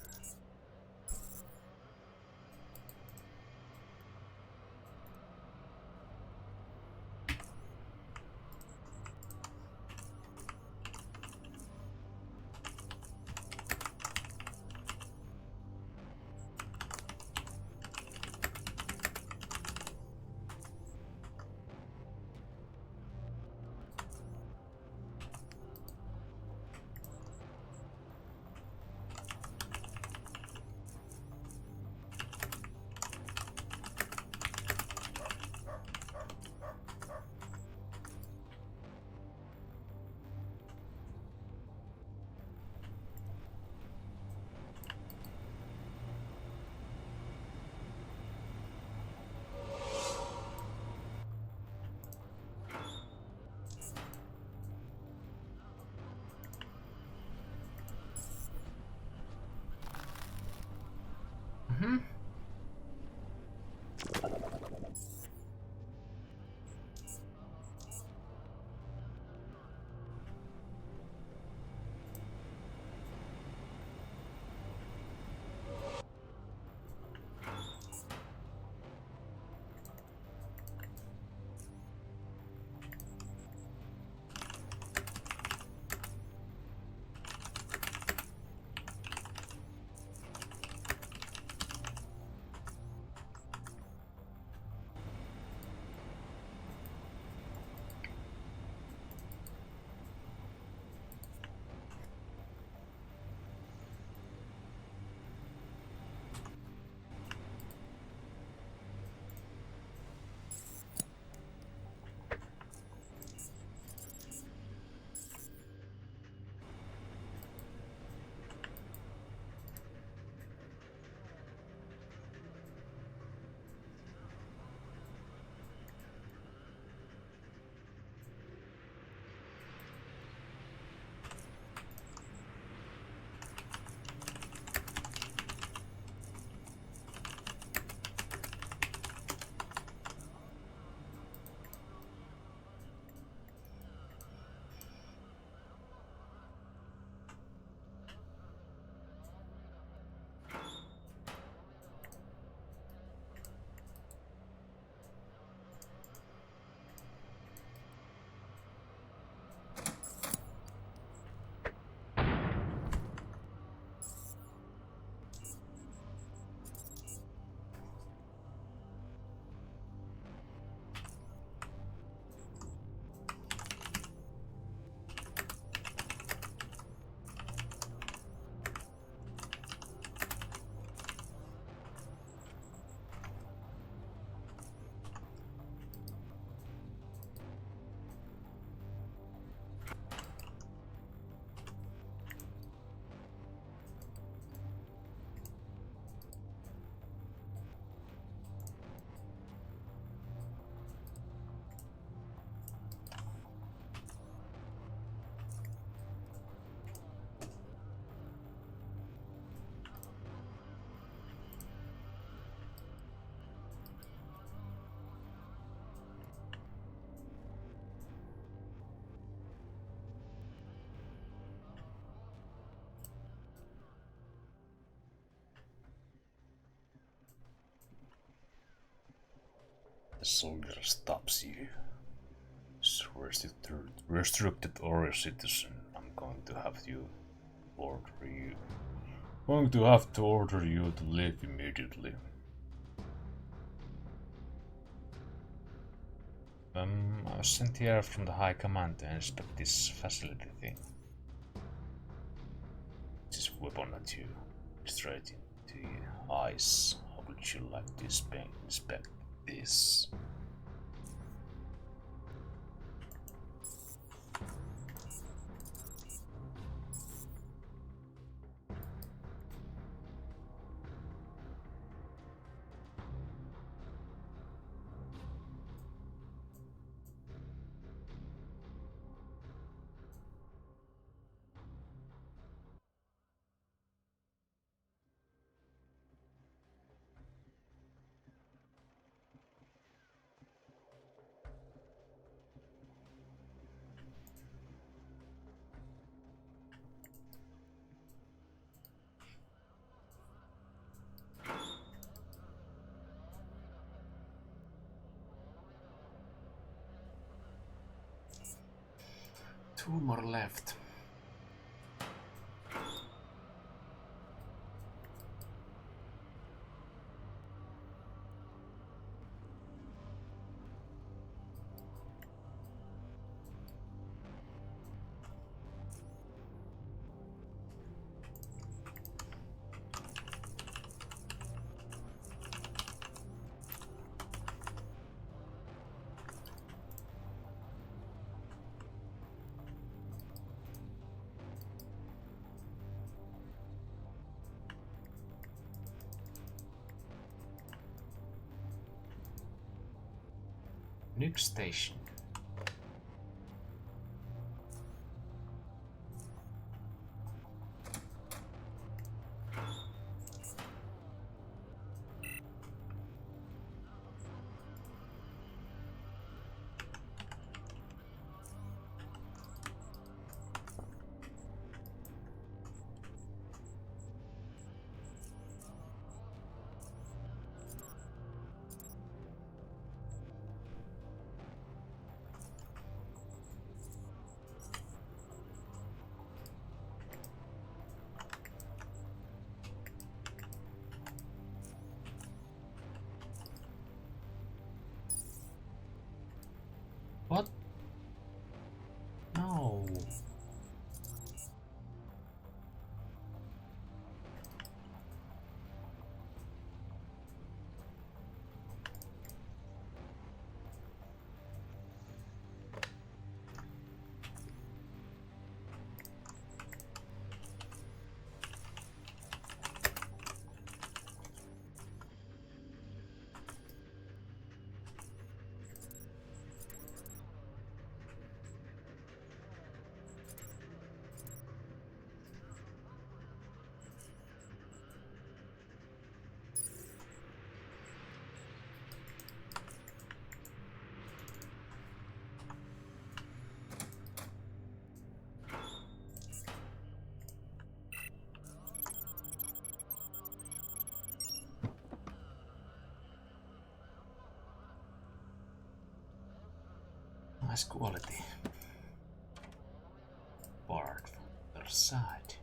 The soldier stops you. Restricted or citizen. I'm going to have to order you to leave immediately. I was sent here from the High Command to inspect this facility thing. This weapon at you, straight into your eyes. How would you like to inspect this? Two more left. Next station. What? No. Nice quality. Part other side.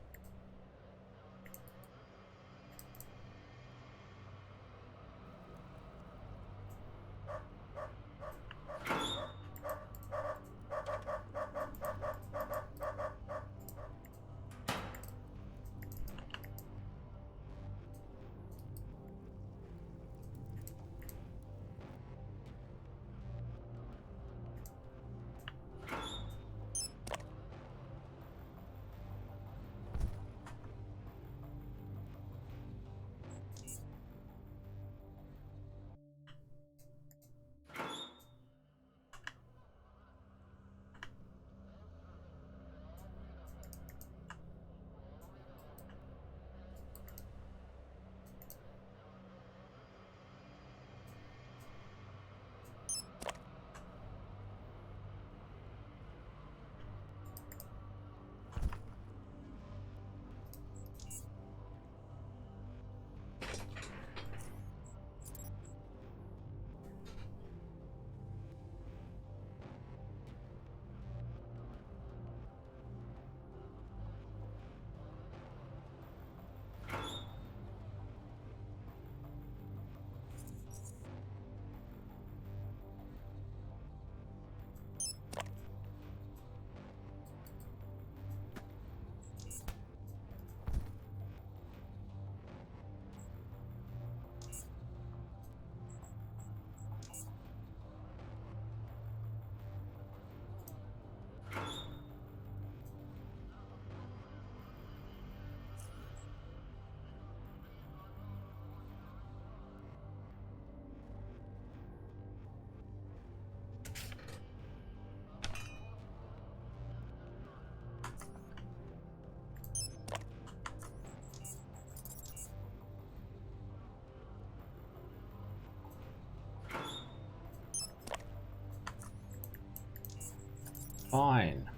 Fine.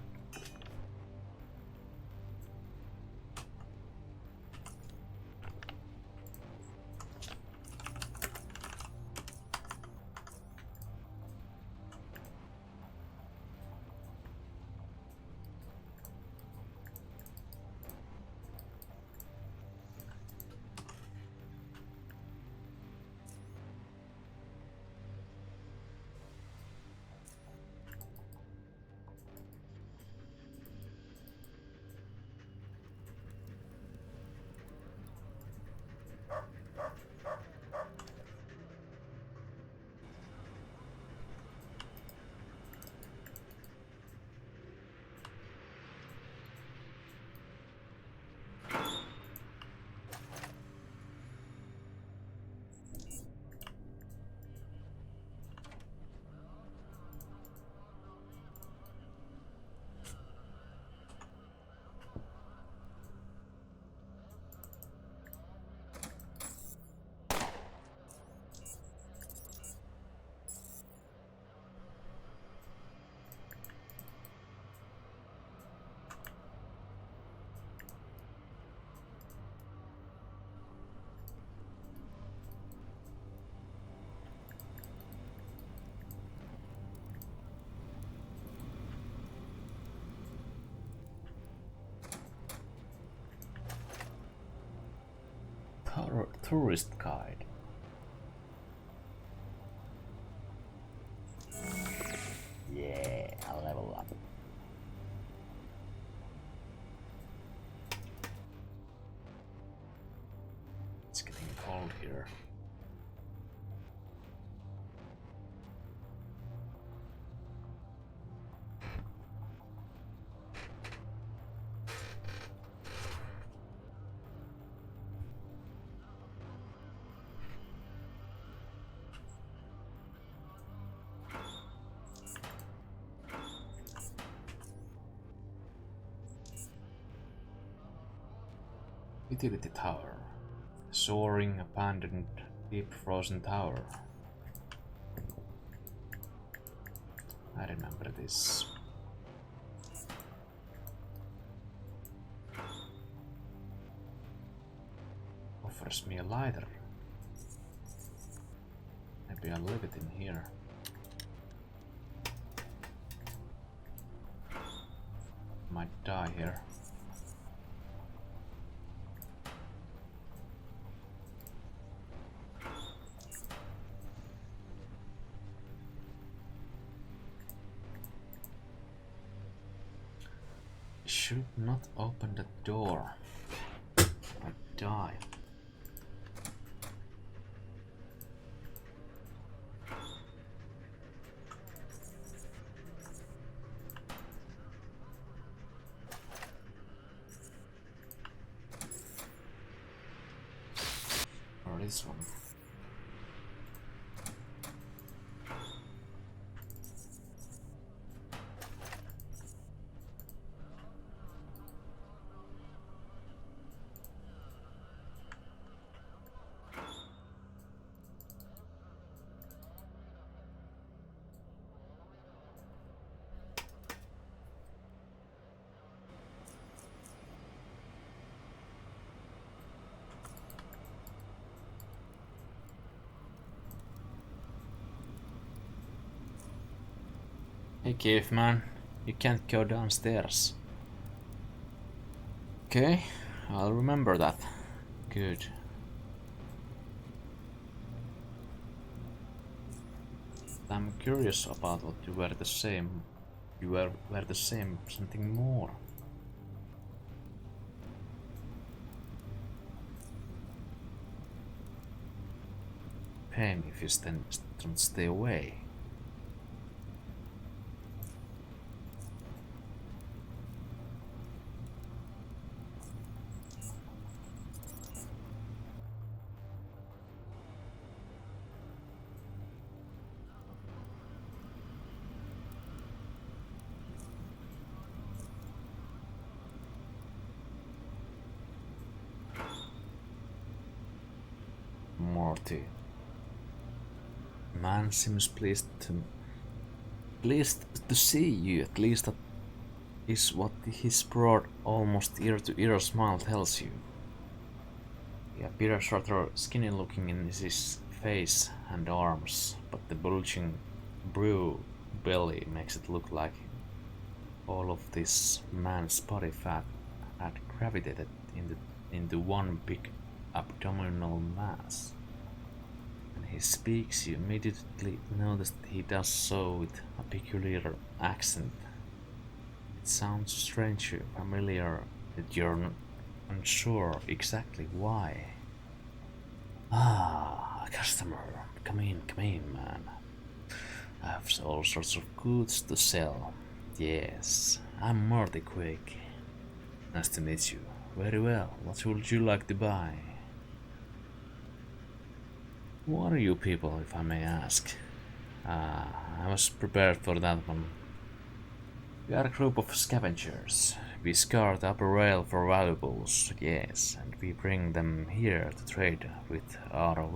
Tourist guide. Yeah, I'll level up. It's getting cold here. Utility tower. Soaring, abandoned, deep frozen tower. I remember this. Offers me a lighter. Maybe I'll leave it in here. Might die here. Should not open the door. I die. Or this one. Hey Keith, man, you can't go downstairs. Okay, I'll remember that. Good. I'm curious about what you were the same. You were the same, something more. Pain if you don't stay away. Morty. Man seems pleased to Pleased to see you, at least that is what his broad, almost ear-to-ear smile tells you. He appears rather skinny looking in his face and arms, but the bulging brew belly makes it look like all of this man's body fat had gravitated into one big abdominal mass. When he speaks, you immediately notice that he does so with a peculiar accent. It sounds strangely familiar, that you're unsure exactly why. Ah, a customer. Come in, man. I have all sorts of goods to sell. Yes, I'm Marty Quick. Nice to meet you. Very well. What would you like to buy? Who are you people, if I may ask? I was prepared for that one. We are a group of scavengers. We scour the upper rail for valuables, yes, and we bring them here to trade with our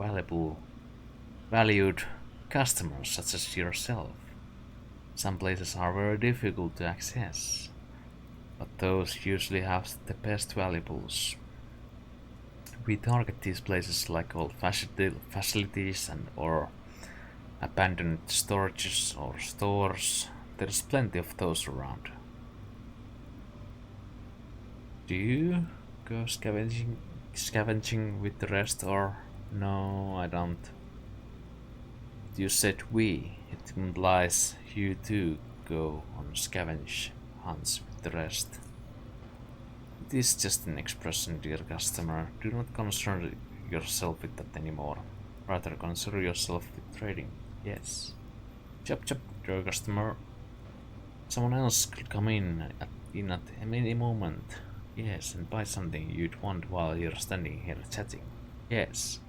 valued customers such as yourself. Some places are very difficult to access, but those usually have the best valuables. We target these places like old facilities and or abandoned storages or stores. There's plenty of those around. Do you go scavenging with the rest, or no, I don't? You said we. It implies you too go on scavenge hunts with the rest. It is just an expression, dear customer. Do not concern yourself with that anymore. Rather consider yourself with trading. Yes. Chop, dear customer. Someone else could come in at any moment. Yes, and buy something you'd want while you're standing here chatting. Yes.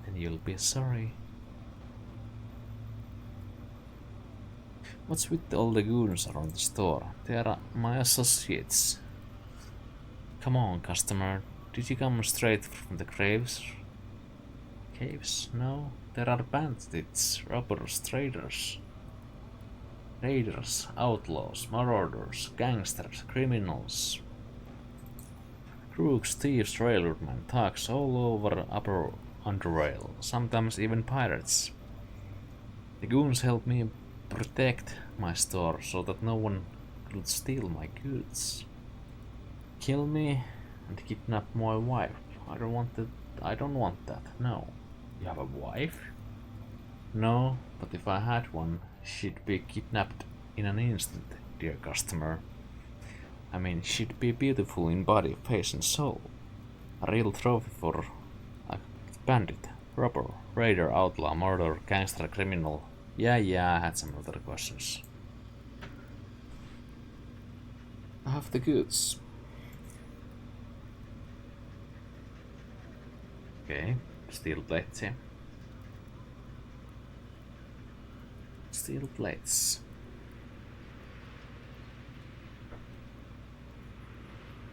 Then you'll be sorry. What's with all the goons around the store? They are my associates. Come on, customer. Did you come straight from the caves? Caves? No. There are bandits, robbers, traders. Raiders, outlaws, marauders, gangsters, criminals. Crooks, thieves, railroadmen, thugs all over upper Underrail. Sometimes even pirates. The goons help me protect my store so that no one could steal my goods. Kill me and kidnap my wife. I don't want that. No. You have a wife? No, but if I had one, she'd be kidnapped in an instant, dear customer. I mean, she'd be beautiful in body, face and soul. A real trophy for a bandit, robber, raider, outlaw, murderer, gangster, criminal. Yeah, I had some other questions. I have the goods. Okay, steel plates here. Steel plates.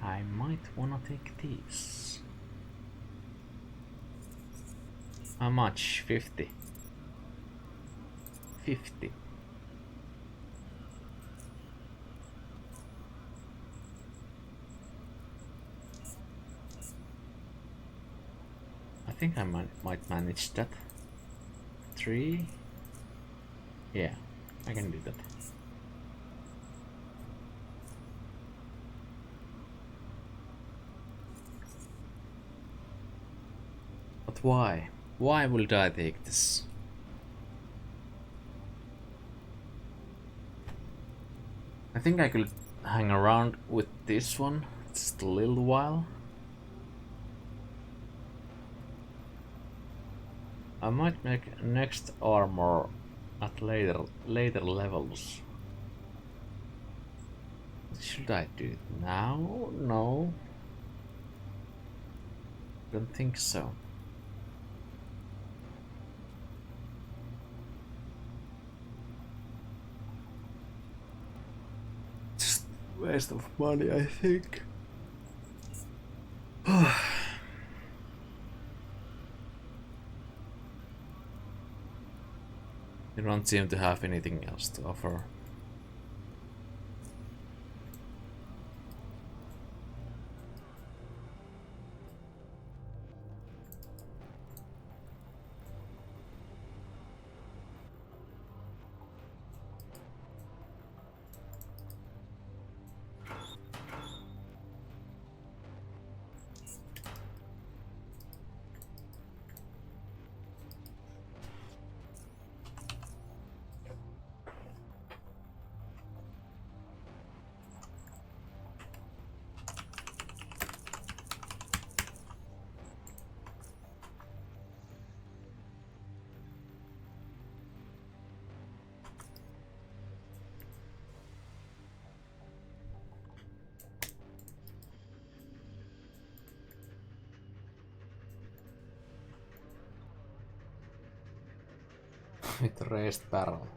I might wanna take these. How much? 50. 50. I think I might manage that. 3. Yeah, I can do that. But why? Why would I take this? I think I could hang around with this one just a little while. I might make next armor at later levels. Should I do it now? No. Don't think so. Just waste of money, I think. You don't seem to have anything else to offer. With raised barrel.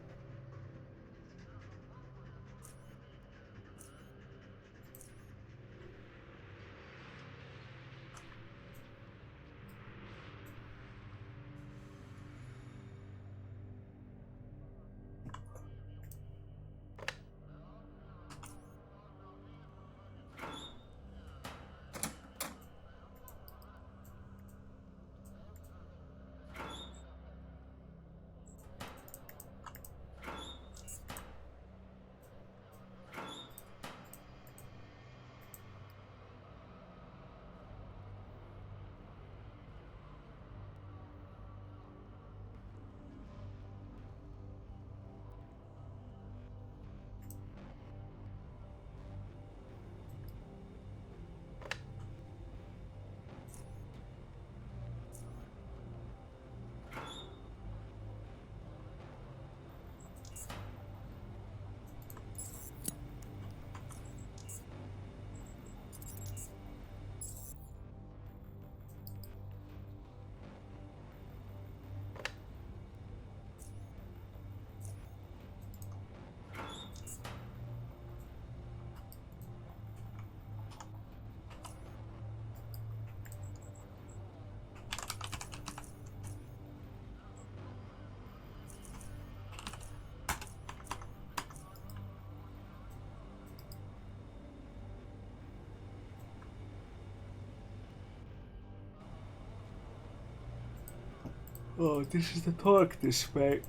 Oh, this is the torque this way.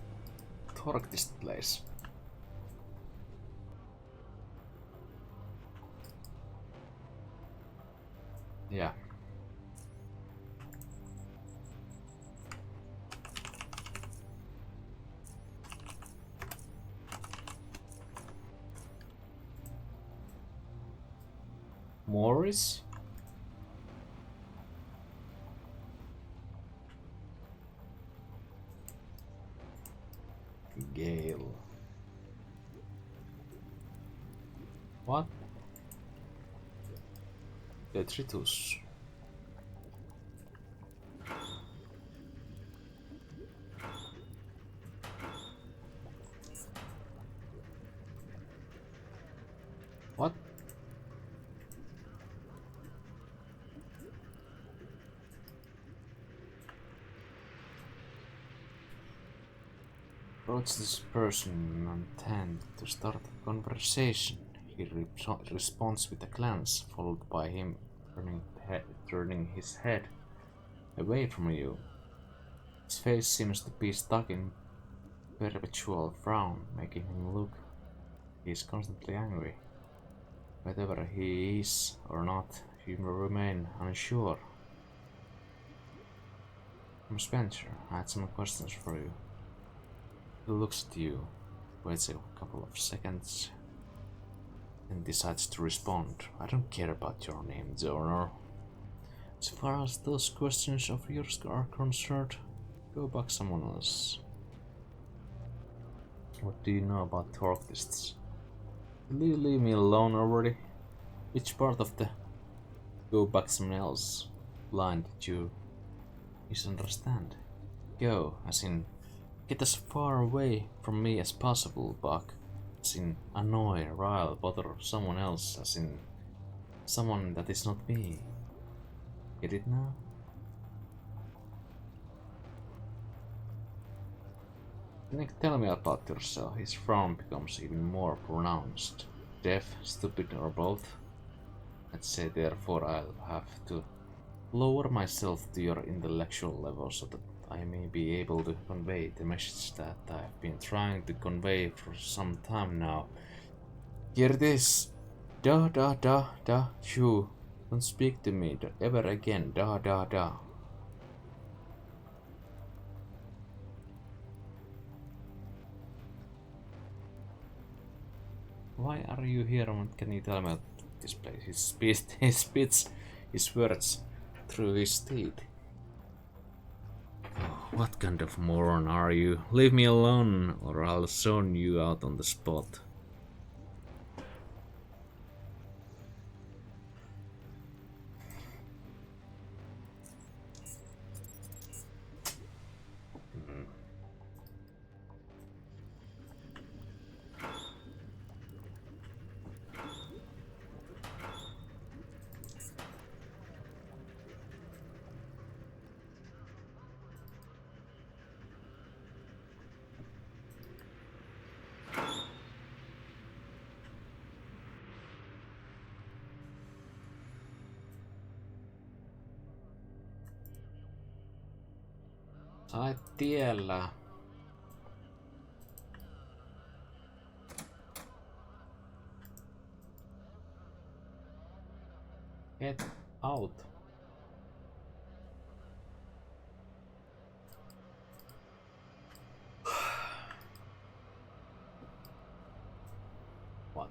Torque this place. Yeah. Morris? Gale. What? Detritus. What? Approach this person and intend to start a conversation. He responds with a glance, followed by him turning his head away from you. His face seems to be stuck in perpetual frown, making him look. He is constantly angry. Whether he is or not, you remain unsure. I'm Spencher. I had some questions for you. He looks at you, waits a couple of seconds, and decides to respond. I don't care about your name, Donor. As far as those questions of yours are concerned, go back someone else. What do you know about torquists? Will you leave me alone already? Which part of the go back someone else line did you misunderstand? Go, as in get as far away from me as possible, Buck. As in annoy, rile, bother someone else, as in someone that is not me. Get it now? Nick, tell me about yourself. His frown becomes even more pronounced. Deaf, stupid, or both? I'd say therefore I'll have to lower myself to your intellectual level so that I may be able to convey the message that I've been trying to convey for some time now. Hear this! Da da da da shoo. Don't speak to me ever again. Da da da. Why are you here? Can you tell me about this place? He spits his words through his teeth. Oh, what kind of moron are you? Leave me alone, or I'll zone you out on the spot. Sä et tiellä. Get out. What?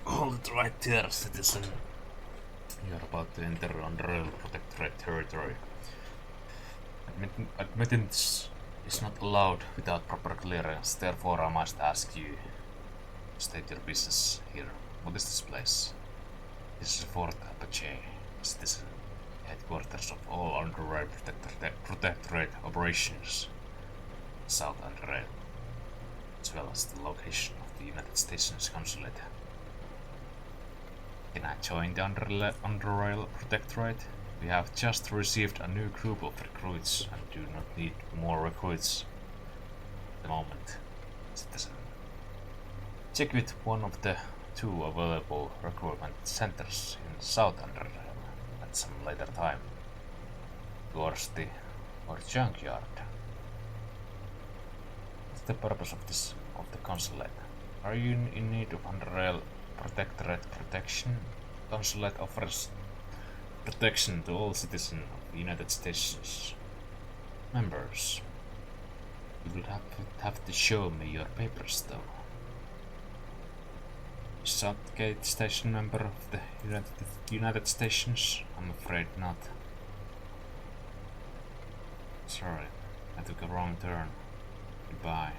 Hold it right there, citizen. You're about to enter Underrail protectorate territory. Admittance is not allowed without proper clearance, therefore I must ask you, state your business here. What is this place? This is Fort Apache, citizen. Headquarters of all Underrail protectorate operations. South Underrail, as well as the location of the United States Consulate. Can I join the Underrail Protectorate? We have just received a new group of recruits and do not need more recruits at the moment, citizen. Check with one of the 2 available recruitment centers in South Underrail at some later time. Gorsti or Junkyard. What's the purpose of the consulate? Are you in need of Underrail Protectorate protection? Consulate offers protection to all citizens of the United States members. You will have to show me your papers though. Is Southgate Station member of the United Stations? I'm afraid not. Sorry, I took a wrong turn. Goodbye.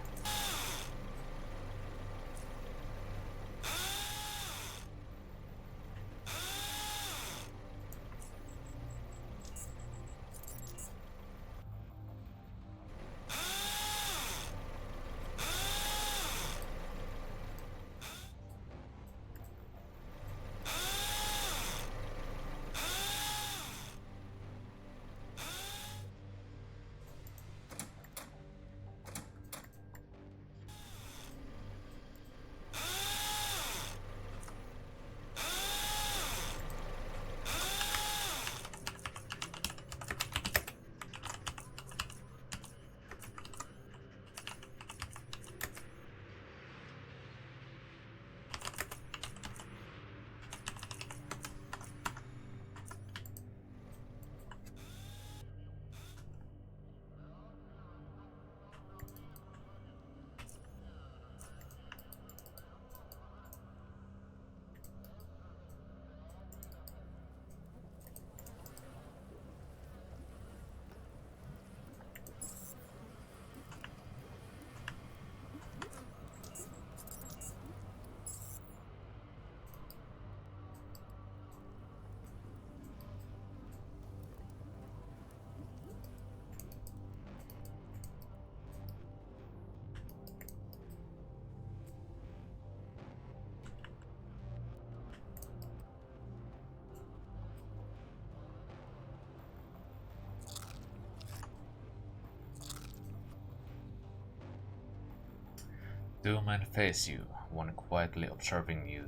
Two men face you, one quietly observing you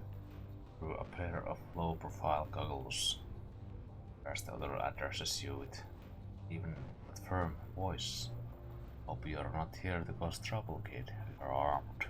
through a pair of low-profile goggles, whereas the other addresses you with even a firm voice. Hope you're not here to cause trouble, kid. You're armed.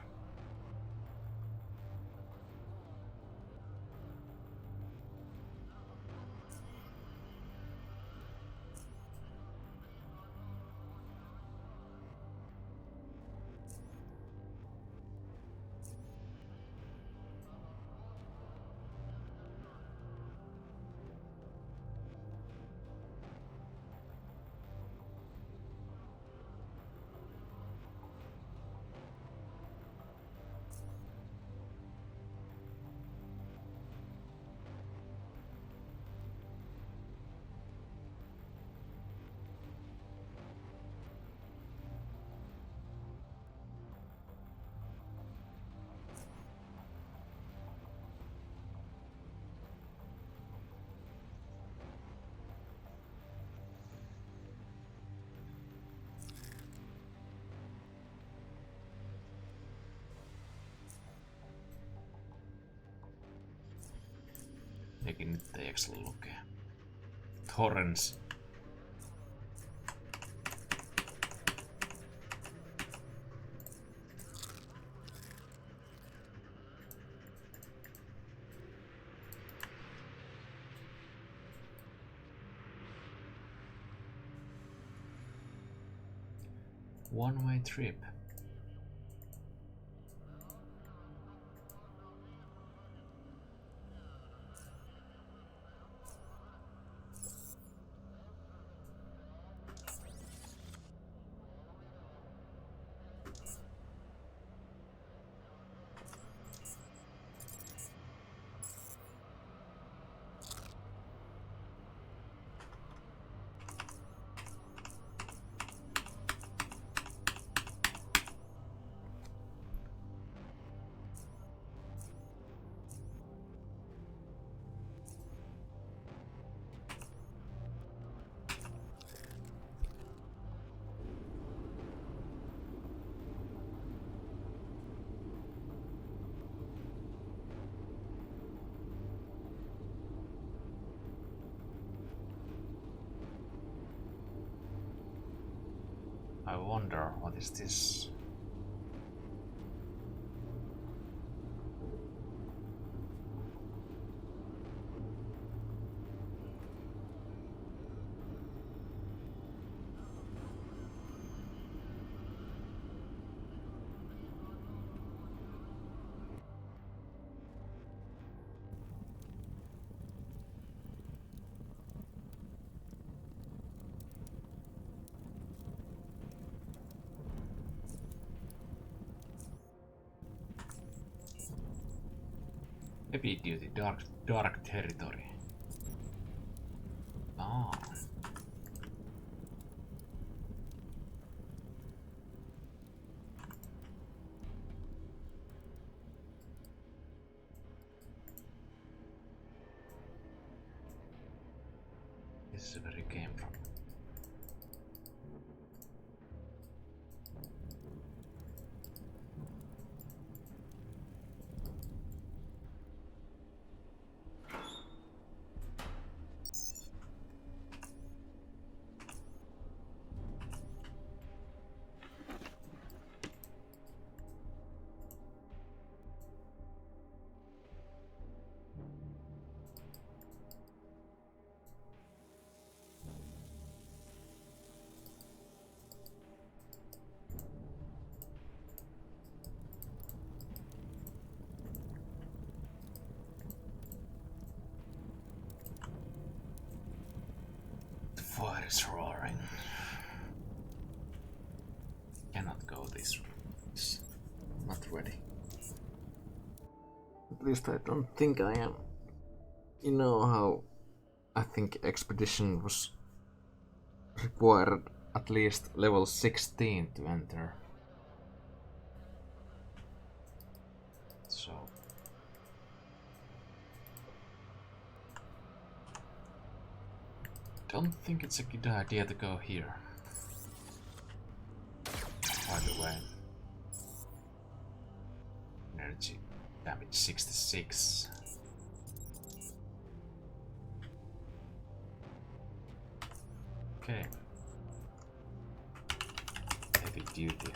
Eikin nyt ei jaksa lukea. Torrens. One-way trip. I wonder what is this? Heavy duty dark territory. Ah. This is where you came from. The fire is roaring. Cannot go this way. It's not ready. At least I don't think I am. You know how I think expedition was required at least level 16 to enter. So don't think it's a good idea to go here. By the way, energy damage 66. Okay. Heavy duty.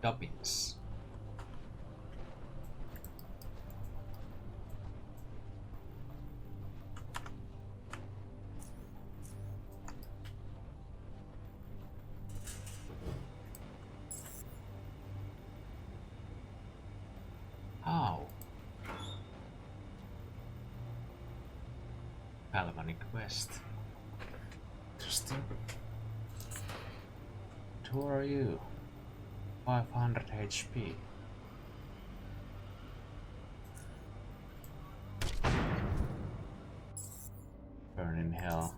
Dobbins. How? Galvanic Quest. Interesting. Who are you? 500 HP. Burn in hell.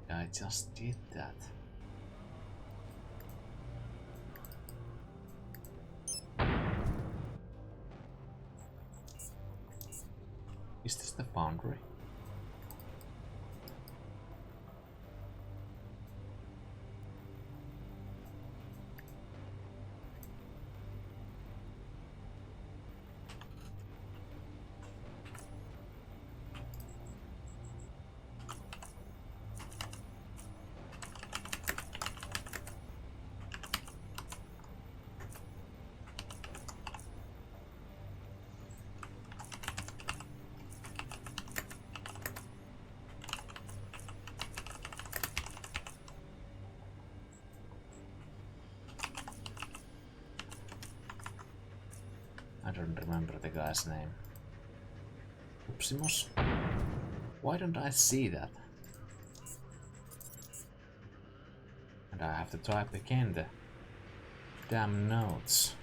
I just did that. Is this the foundry? I don't remember the guy's name. Upsimus? Why don't I see that? And I have to type again the damn notes.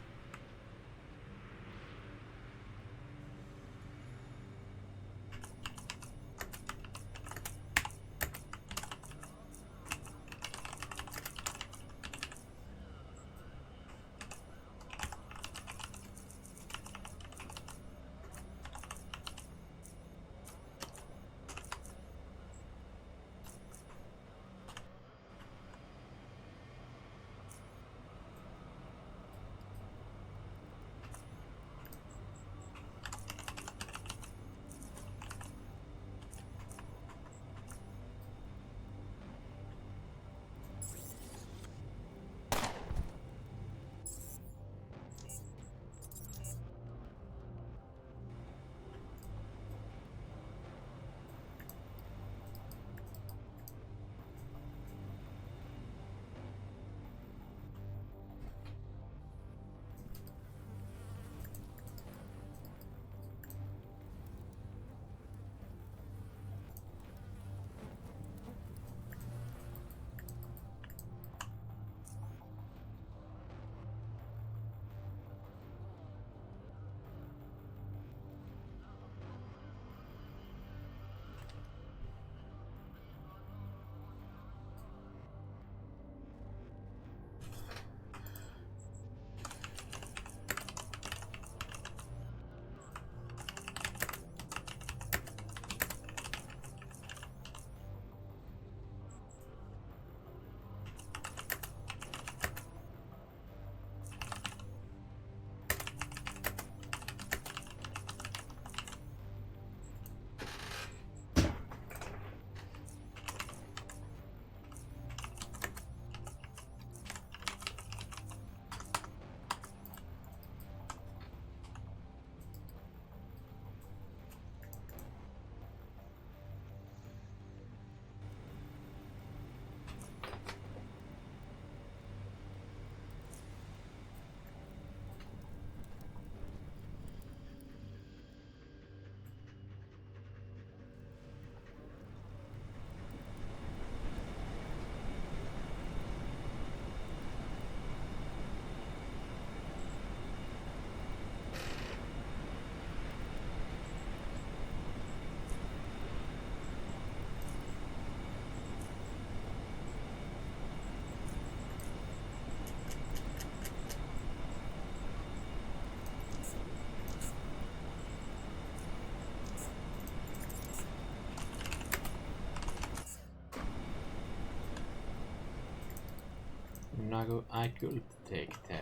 I could take the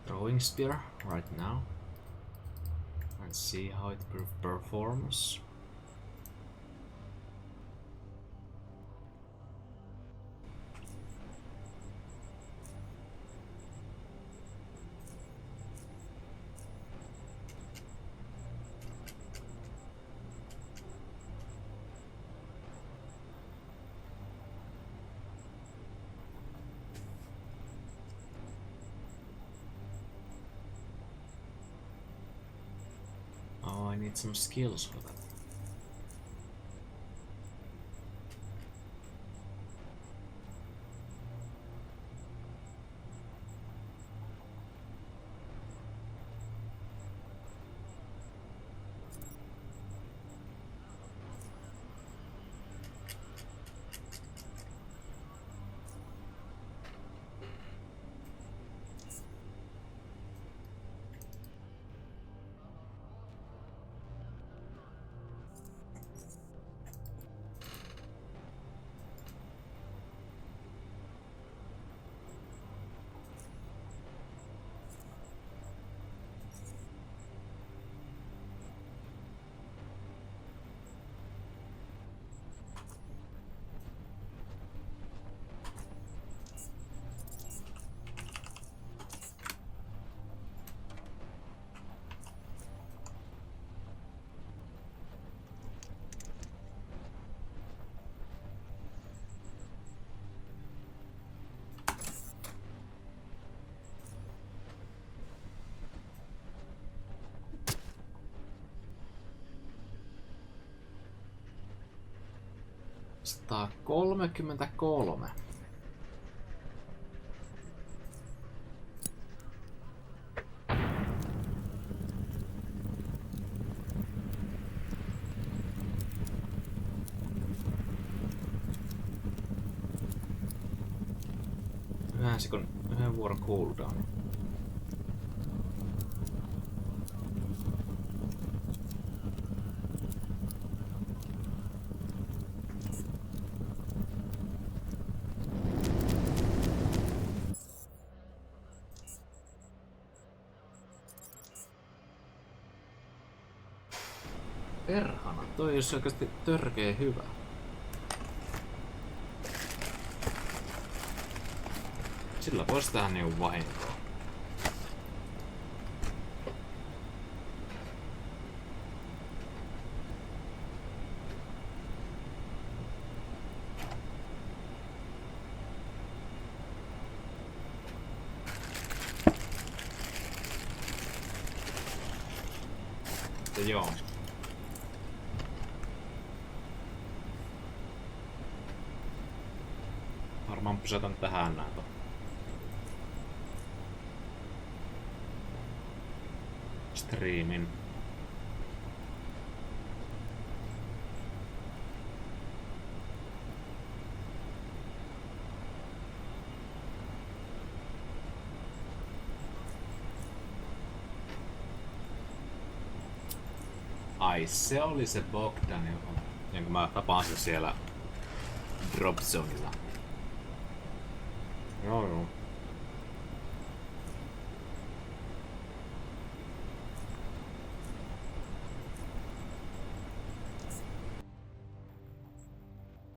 throwing spear right now and see how it performs. I need some skills for that. Staa 33. Yhden vuoron cooldown. Perhana, toi olisi oikeasti törkeä hyvä. Sillä voisi tehdä niinku vahinkoa. Mutta joo. Varmaan pysäytän tähän näitä. Striimin. Ai se oli se Bogdan, jonka mä tapasin siellä Drop Zoneilla.